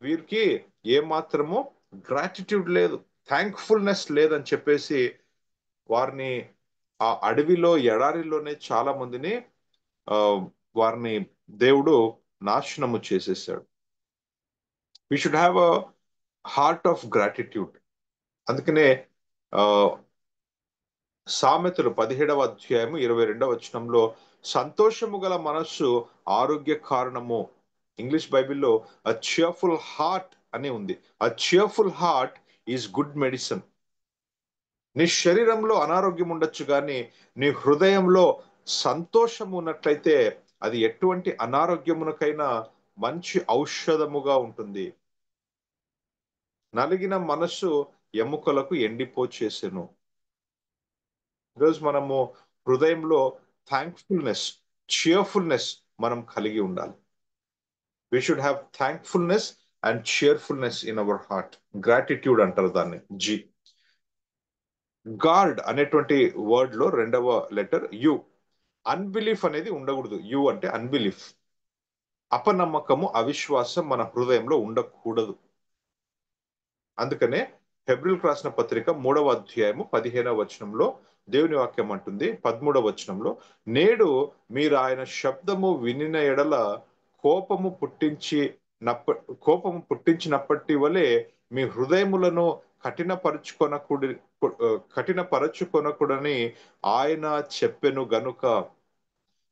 వీరికి ఏమాత్రము గ్రాటిట్యూడ్ లేదు, థ్యాంక్ఫుల్నెస్ లేదని చెప్పేసి వారిని ఆ అడవిలో, ఎడారిలోనే చాలా మందిని వారిని దేవుడు నాశనము చేసేసాడు. We should have a heart of gratitude. అందుకనే సామెతలు 17వ అధ్యాయము 22వ వచనంలో సంతోషము గల మనస్సు ఆరోగ్య కారణము. ఇంగ్లీష్ బైబిల్లో అ cheerful హార్ట్ అని ఉంది. అ cheerful heart is good medicine. నీ శరీరంలో అనారోగ్యం ఉండొచ్చు కానీ నీ హృదయంలో సంతోషం ఉన్నట్లయితే అది ఎటువంటి అనారోగ్యమునకైనా మంచి ఔషధముగా ఉంటుంది. నలిగిన మనస్సు ఎముకలకు ఎండిపోచేసెను. ఈరోజు మనము హృదయంలో థ్యాంక్ఫుల్నెస్, cheerfulness మనం కలిగి ఉండాలి. We should have thankfulness and cheerfulness in our heart. Gratitude అంటారు దాన్ని. G. గార్డ్ అనేటువంటి వర్డ్ లో 2వ లెటర్ యు. అన్బిలీఫ్ అనేది ఉండకూడదు. యు అంటే అన్బిలీఫ్. అపనమ్మకము, అవిశ్వాసం మన హృదయంలో ఉండకూడదు. అందుకనే హెబ్రీయులకు రాసిన పత్రిక 3వ అధ్యాయము 15వ వచనంలో దేవుని వాక్యం అంటుంది, 13వ వచనంలో, నేడు మీరు ఆయన శబ్దము వినిన ఎడల కోపము పుట్టించినప్పటి వలె మీ హృదయములను కఠినపరచుకొనకూడని ఆయన చెప్పెను గనుక.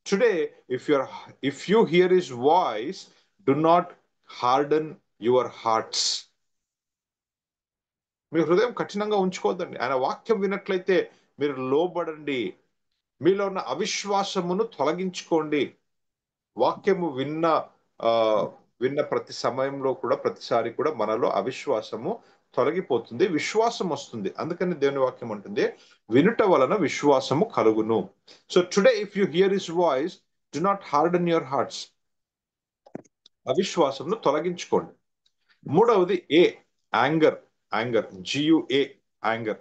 Today if you hear his voice, do not harden your hearts. మీ హృదయం కఠినంగా ఉంచుకోవద్దండి. ఆయన వాక్యం విన్నట్లయితే మీరు లోబడండి. మీలో ఉన్న అవిశ్వాసమును తొలగించుకోండి. వాక్యము విన్న ప్రతి సమయంలో కూడా, ప్రతిసారి కూడా మనలో అవిశ్వాసము తొలగిపోతుంది, విశ్వాసం వస్తుంది. అందుకని దేవుని వాక్యం అంటుంది, వినుట వలన విశ్వాసము కలుగును. So today if you hear his voice, do not harden your hearts. అవిశ్వాసమును తొలగించుకోండి. మూడవది ఏ, యాంగర్. GUA, anger.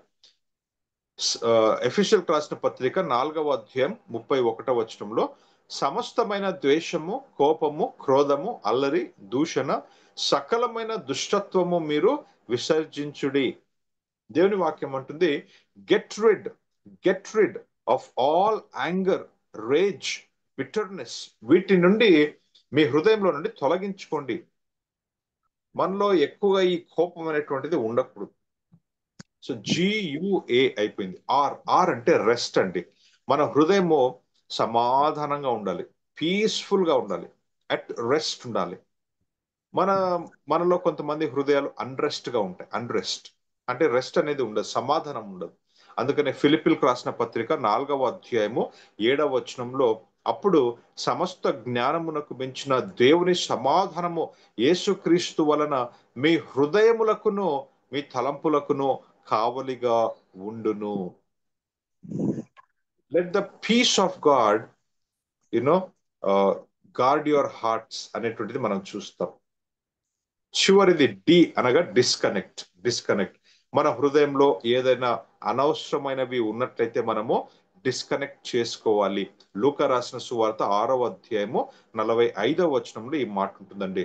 ఎఫెసీయులకు రాసిన పత్రిక 4వ అధ్యాయం 31వ వచనంలో సమస్తమైన ద్వేషము, కోపము, క్రోధము, అల్లరి, దూషణ, సకలమైన దుష్టత్వము మీరు విసర్జించుడి. దేవుని వాక్యం అంటుంది, get rid of all anger, rage, bitterness. వీటి నుండి మీ హృదయంలో నుండి తొలగించుకోండి. మనలో ఎక్కువగా ఈ కోపం అనేటువంటిది ఉండకూడదు. సో GUA అయిపోయింది. ఆర్ అంటే రెస్ట్ అండి. మన హృదయము సమాధానంగా ఉండాలి, పీస్ఫుల్ గా ఉండాలి, అట్ రెస్ట్ ఉండాలి. మనలో కొంతమంది హృదయాలు అన్రెస్ట్ గా ఉంటాయి. అన్రెస్ట్ అంటే రెస్ట్ అనేది ఉండదు, సమాధానం ఉండదు. అందుకనే ఫిలిప్పీలకు రాసిన పత్రిక 4వ అధ్యాయము 7వ వచనంలో, అప్పుడు సమస్త జ్ఞానమునకు మించిన దేవుని సమాధానము యేసుక్రీస్తు వలన మీ హృదయములకును మీ తలంపులకును కావలిగా ఉండును. Let the peace of God guard your hearts అనేటువంటిది మనం చూస్తాం. చివరిది డి అనగా డిస్కనెక్ట్. మన హృదయంలో ఏదైనా అనవసరమైనవి ఉన్నట్లయితే మనము డిస్కనెక్ట్ చేసుకోవాలి. లూకా రాసిన సువార్త 6వ అధ్యాయము 45వ వచనంలో ఈ మాట ఉంటుందండి.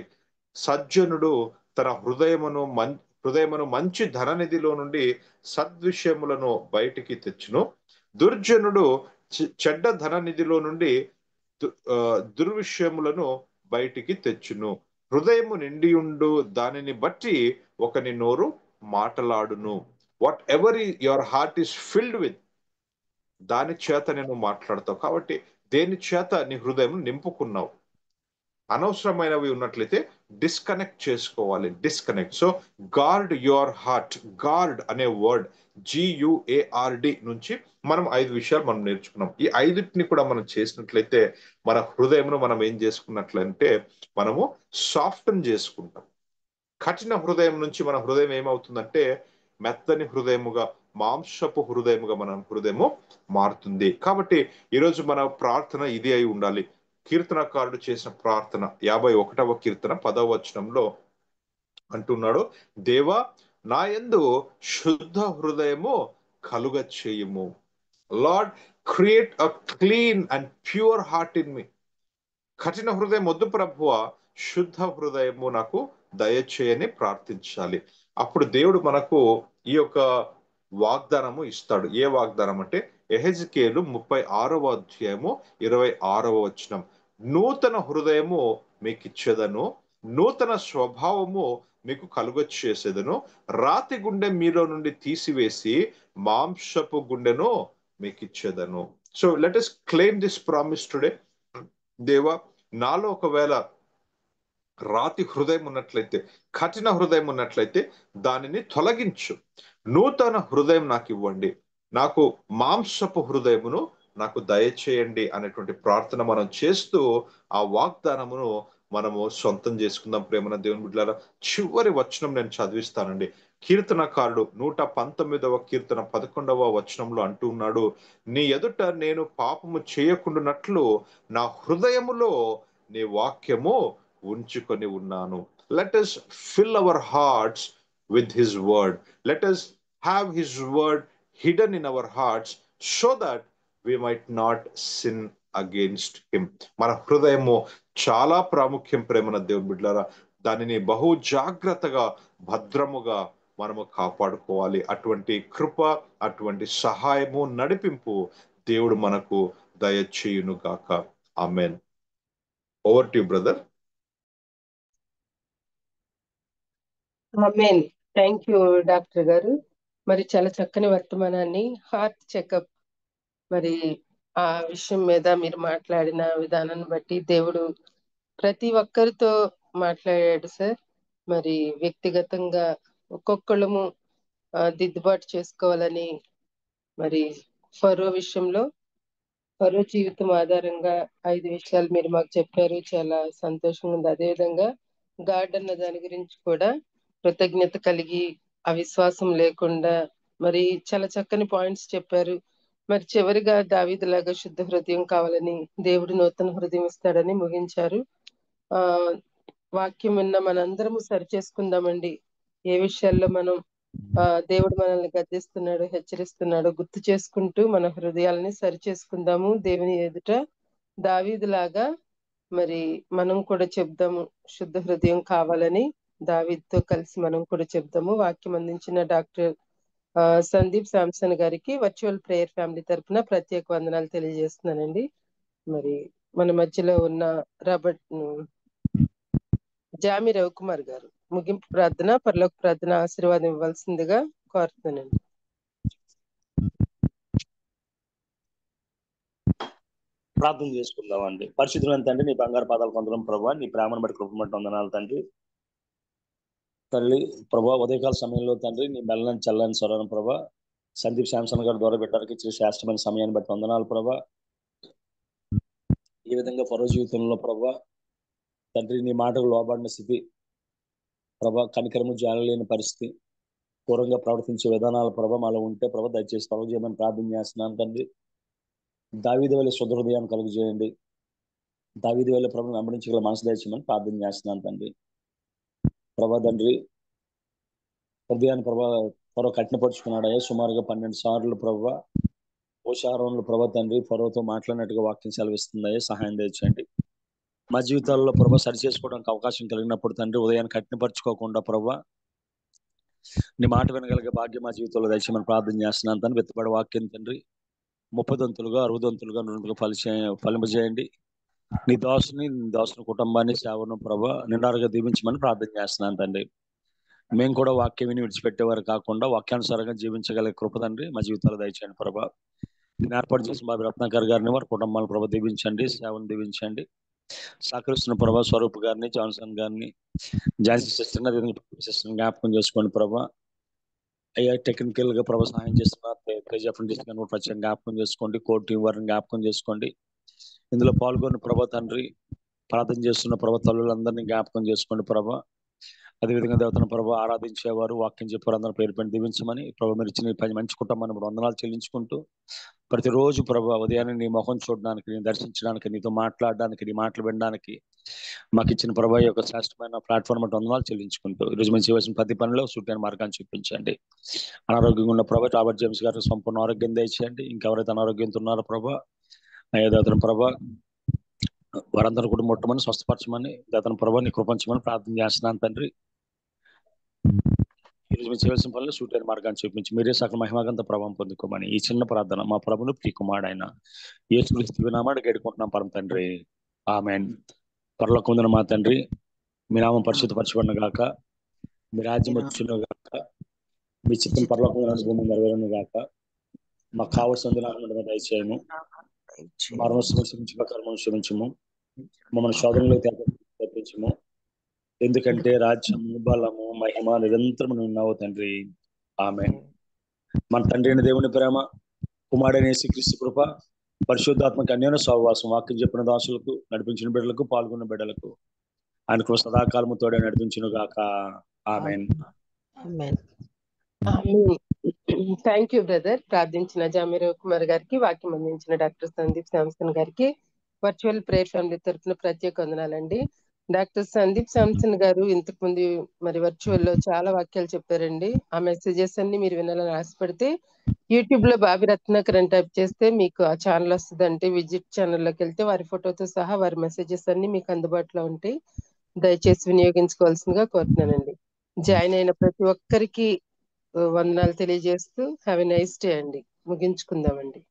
సజ్జనుడు తన హృదయమును మంచి ధననిధిలో నుండి సద్విషయములను బయటికి తెచ్చును, దుర్జనుడు చెడ్డ ధననిధిలో నుండి దుర్విషయములను బయటికి తెచ్చును. హృదయము నిండియుండు దానిని బట్టి ఒకని నోరు మాటలాడును. Whatever your heart is filled with, దాని చేత నేను మాట్లాడతావు. కాబట్టి దేని చేత నీ హృదయం నింపుకున్నావు? అనవసరమైనవి ఉన్నట్లయితే డిస్కనెక్ట్ చేసుకోవాలి. So guard your heart. Guard అనే వర్డ్ GUARD నుంచి మనం 5 విషయాలు మనం నేర్చుకున్నాం. ఈ 5టిని కూడా మనం చేసినట్లయితే మన హృదయంను మనం ఏం చేసుకున్నట్లంటే మనము సాఫ్టన్ చేసుకుంటాం. కఠిన హృదయం నుంచి మన హృదయం ఏమవుతుందంటే మెత్తని హృదయముగా, మాంసపు హృదయముగా మన హృదయము మారుతుంది. కాబట్టి ఈరోజు మన ప్రార్థన ఇది అయి ఉండాలి, కీర్తనకారుడు చేసిన ప్రార్థన 51వ కీర్తన 10వ వచనంలో అంటున్నాడు, దేవా నా యందు శుద్ధ హృదయము కలుగ చేయుము. Lord, create a clean and pure heart in me. కఠిన హృదయం వద్దు ప్రభువ, శుద్ధ హృదయము నాకు దయచేయని ప్రార్థించాలి. అప్పుడు దేవుడు మనకు ఈ యొక్క వాగ్దానము ఇస్తాడు. ఏ వాగ్దానం అంటే యెహెజ్కేలు 36వ అధ్యాయము 26వ వచనం, నూతన హృదయము మీకు ఇచ్చేదను, నూతన స్వభావము మీకు కలుగచేసేదను, రాతి గుండె మీలో నుండి తీసివేసి మాంసపు గుండెను మీకు ఇచ్చేదను. So let us claim this promise today. దేవా, నాలో ఒకవేళ రాతి హృదయం ఉన్నట్లయితే, కఠిన హృదయం ఉన్నట్లయితే దానిని తొలగించు, నూతన హృదయం నాకు ఇవ్వండి, నాకు మాంసపు హృదయమును నాకు దయచేయండి అనేటువంటి ప్రార్థన మనం చేస్తూ ఆ వాగ్దానమును మనము సొంతం చేసుకుందాం. ప్రేమన దేవుని బిడ్డలారా, చివరి వచనం నేను చదివిస్తానండి. కీర్తనకారుడు 119వ కీర్తన 11వ వచనంలో అంటూ ఉన్నాడు, నీ ఎదుట నేను పాపము చేయకుండానట్లు నా హృదయములో నీ వాక్యము ఉంచుకొని ఉన్నాను. Let us fill our hearts with his word. Let us have his word hidden in our hearts so that we might not sin against him. మన హృదయము చాలా ప్రాముఖ్యం ప్రేమన దేవుని బిడ్డలారా. దానిని బహు జాగ్రత్తగా భద్రముగా మనము కాపాడుకోవాలి. అటువంటి కృప, అటువంటి సహాయము, నడిపింపు దేవుడు మనకు దయచేయును గాక. Amen. Over to you brother. Amen. Thank you doctor గారు. మరి చాలా చక్కని వర్తమానాన్ని, హార్ట్ చెకప్, మరి ఆ విషయం మీద మీరు మాట్లాడిన విధానాన్ని బట్టి దేవుడు ప్రతి ఒక్కరితో మాట్లాడాడు సార్. మరి వ్యక్తిగతంగా ఒక్కొక్కళ్ళము దిద్దుబాటు చేసుకోవాలని, మరి ఫరో విషయంలో, ఫరో జీవితం ఆధారంగా 5 విషయాలు మీరు మాకు చెప్పారు. చాలా సంతోషంగా ఉంది. అదేవిధంగా గాడ్ అన్న దాని గురించి కూడా కృతజ్ఞత కలిగి, అవిశ్వాసం లేకుండా, మరి చాలా చక్కని పాయింట్స్ చెప్పారు. మరి చివరిగా దావీదులాగా శుద్ధ హృదయం కావాలని, దేవుడు నూతన హృదయం ఇస్తాడని ముగించారు. వాక్యం విన్న మనందరము సరి చేసుకుందామండి. ఏ విషయాల్లో మనం దేవుడు మనల్ని గద్దిస్తున్నాడు, హెచ్చరిస్తున్నాడు గుర్తు చేసుకుంటూ మన హృదయాలని సరి చేసుకుందాము. దేవుని ఎదుట దావీదులాగా మరి మనం కూడా చెప్దాము, శుద్ధ హృదయం కావాలని దావీదుతో కలిసి మనం కూడా చెప్దాము. వాక్యం అందించిన డాక్టర్ సందీప్ శాంసన్ గారికి వర్చువల్ ప్రేయర్ ఫ్యామిలీ తరఫున ప్రత్యేక వందనాలు తెలియజేస్తున్నానండి. మరి మన మధ్యలో ఉన్న జామి రవికుమార్ గారు ముగింపు ప్రార్థన, పరలోక ప్రార్థన ఆశీర్వాదం ఇవ్వాల్సిందిగా కోరుతున్నానండి. ప్రార్థన చేసుకుందామండి. పరిశుద్ధులైన తండ్రి, నీ బంగారు పాదాలు పొందడం ప్రభావ, నీ ప్రేమను బట్టి కృపమట్టి వందనాలు తండ్రి. తల్లి ప్రభా, ఉదయకాల సమయంలో తండ్రి నీ మెల్లని చల్లని స్వరం ప్రభా, సందీప్ శాంసన్ గారి ద్వారా బిడ్డలకి ఇచ్చిన శ్రేష్టమైన సమయాన్ని బట్టి వందనాలు ప్రభా. ఈ విధంగా ఫరో జీవితంలో ప్రభా తండ్రి నీ మాటకు లోబడిన స్థితి ప్రభా, కనికరము జాలి లేని పరిస్థితి, ఘోరంగా ప్రవర్తించే విధానాల ప్రభా మాలో ఉంటే ప్రభా దయచేసి తొలగ చేయమని ప్రార్థన చేస్తున్నాను తండ్రి. దావీదు వల్ల శుద్ధ హృదయాన్ని కలుగు చేయండి. దావీదు వల్ల ప్రభు వెంబడించగల మనసు దయచేయమని ప్రార్థన చేస్తున్నాను తండ్రి. ప్రభా తండ్రి, హృదయాన్ని ప్రభా ఫరో కఠినపరుచుకున్నాడు. సుమారుగా 12 సార్లు ప్రభా ఓషారంలో ప్రభా తండ్రి ఫరోతో మాట్లాడినట్టుగా వాక్యం సెలవిస్తుందయ్యా, సహాయం దయచేయండి. మా జీవితాల్లో ప్రభా సరి చేసుకోవడానికి అవకాశం కలిగినప్పుడు తండ్రి ఉదయాన్ని కఠినపరచుకోకుండా ప్రభా నీ మాట వినగలిగే భాగ్యం మా జీవితంలో దయచేయమని ప్రార్థన చేస్తున్నాను తండ్రి. వెతుబడి వాక్యం తండ్రి 30 దంతులుగా 60 దంతులుగా 100 ఫలింపజేయండి. నీ దాసుని కుటుంబాన్ని సేవను ప్రభా నిండారుగా దీవించమని ప్రార్థన చేస్తున్నాను తండ్రి. మేము కూడా వాక్యం విని విడిచిపెట్టేవారు కాకుండా వాక్యానుసారంగా జీవించగలిగే కృప తండ్రి మా జీవితాలు దయచేయండి ప్రభా. దీన్ని ఏర్పాటు చేసిన బాబు రత్నాకర్ గారిని, వారి కుటుంబాలను ప్రభా దీవించండి, సేవను దీవించండి. సహకరిస్తున్న ప్రభా స్వరూప్ గారిని, జాన్సన్ గారిని, ఝాన్సీ సిస్టర్ జ్ఞాపకం చేసుకోండి ప్రభా. అయ్యా టెక్నికల్ గా ప్రభా సహాయం చేస్తున్న ప్రత్యేక జ్ఞాపకం చేసుకోండి. కోర్టు టీం వారిని జ్ఞాపకం చేసుకోండి. ఇందులో పాల్గొన్న ప్రభా తండ్రి ప్రార్థన చేస్తున్న ప్రభా తల్లులందరినీ జ్ఞాపకం చేసుకోండి ప్రభా. అదేవిధంగా దేవతను ప్రభు ఆరాధించేవారు, వాక్యం చెప్పారు అందరూ పేరు పెట్టి దీవించమని ప్రభు మీరు ఇచ్చిన ఈ పని మంచి కుటుంబాన్ని వందనాలు చెల్లించుకుంటూ, ప్రతిరోజు ప్రభు ఉదయాన్నే నీ ముఖం చూడడానికి, నీ దర్శించడానికి, నీతో మాట్లాడడానికి, నీ మాటలు వినడానికి మాకు ఇచ్చిన ప్రభు యొక్క శ్రేష్టమైన ప్లాట్ఫామ్ అంటే వందనాలు చెల్లించుకుంటూ, ఈరోజు మేము చేయవలసిన ప్రతి పనిలో సూటైన మార్గాన్ని చూపించండి. అనారోగ్యంగా ఉన్న ప్రభు రాబర్ట్ జేమ్స్ గారికి సంపూర్ణ ఆరోగ్యం దయచేయండి. ఇంకెవరైతే అనారోగ్యంతో ఉన్నారో ప్రభు అయ్యా దేవతను ప్రభు వారందరూ కూడా ముట్టమని, స్వస్థపరచమని, దేవతను ప్రభు నీ కృపించమని ప్రార్థన చేస్తున్నాను తండ్రి. ఈరోజు మీరు చేయవలసిన పనులు సూటైన మార్గాన్ని చూపించి మీరే సకల మహిమగంత ప్రభావం పొందుకోమని ఈ చిన్న ప్రార్థన మా ప్రభును ప్రియకుమారుడైన యేసుక్రీస్తు నామమున వేడుకుంటున్నాం పరమ తండ్రి, ఆమేన్. పరలోకమందున్న మా తండ్రి, మీ నామం పరిశుద్ధపరచబడును గాక, మీ రాజ్యం వచ్చును గాక, మీ చిత్తం పరలోకమందున భూమి మీద నెరవేరును గాక. మాకు కావలసిన ఆహారం దయచేయము, మరణం క్షమించము, మమ్మల్ని శోధనలో తప్పించము. ఎందుకంటే రాజ్యము, బలము, మహిమ నిరంతరం ఉన్నావు తండ్రి, ఆమేన్. మన తండ్రి అయిన దేవుని ప్రేమ, కుమారుడైన యేసుక్రీస్తు కృప, పరిశుద్ధాత్మక అన్యోన్య సహవాసం, వాక్యం చెప్పిన దాసులకు, నడిపించిన బిడ్డలకు, పాల్గొన్న బిడ్డలకు ఆయన కృప సదాకాలము తోడే నడిపించును గాక, ఆమేన్. Thank you brother. ప్రార్థించిన జామీర్ కుమార్ గారికి, వాక్యం అందించిన డాక్టర్ సందీప్ శాంసన్ గారికి వర్చువల్ ప్రేయర్ ఫ్యామిలీ తరఫున ప్రత్యేక వందనాలండి. డాక్టర్ సందీప్ శాంసన్ గారు ఇంతకు ముందు మరి వర్చువల్ లో చాలా వాక్యాలు చెప్పారండి. ఆ మెసేజెస్ అన్ని మీరు వినాలని ఆశపడితే యూట్యూబ్ లో బాబి రత్నాకర్ అని టైప్ చేస్తే మీకు ఆ ఛానల్ వస్తుంది. అంటే విజిట్ ఛానల్లోకి వెళ్తే వారి ఫోటోతో సహా వారి మెసేజెస్ అన్ని మీకు అందుబాటులో ఉంటాయి. దయచేసి వినియోగించుకోవాల్సిందిగా కోరుతున్నానండి. జాయిన్ అయిన ప్రతి ఒక్కరికి వందనాలు తెలియజేస్తూ హ్యావ్ ఎ నైస్ డే అండి. ముగించుకుందామండి.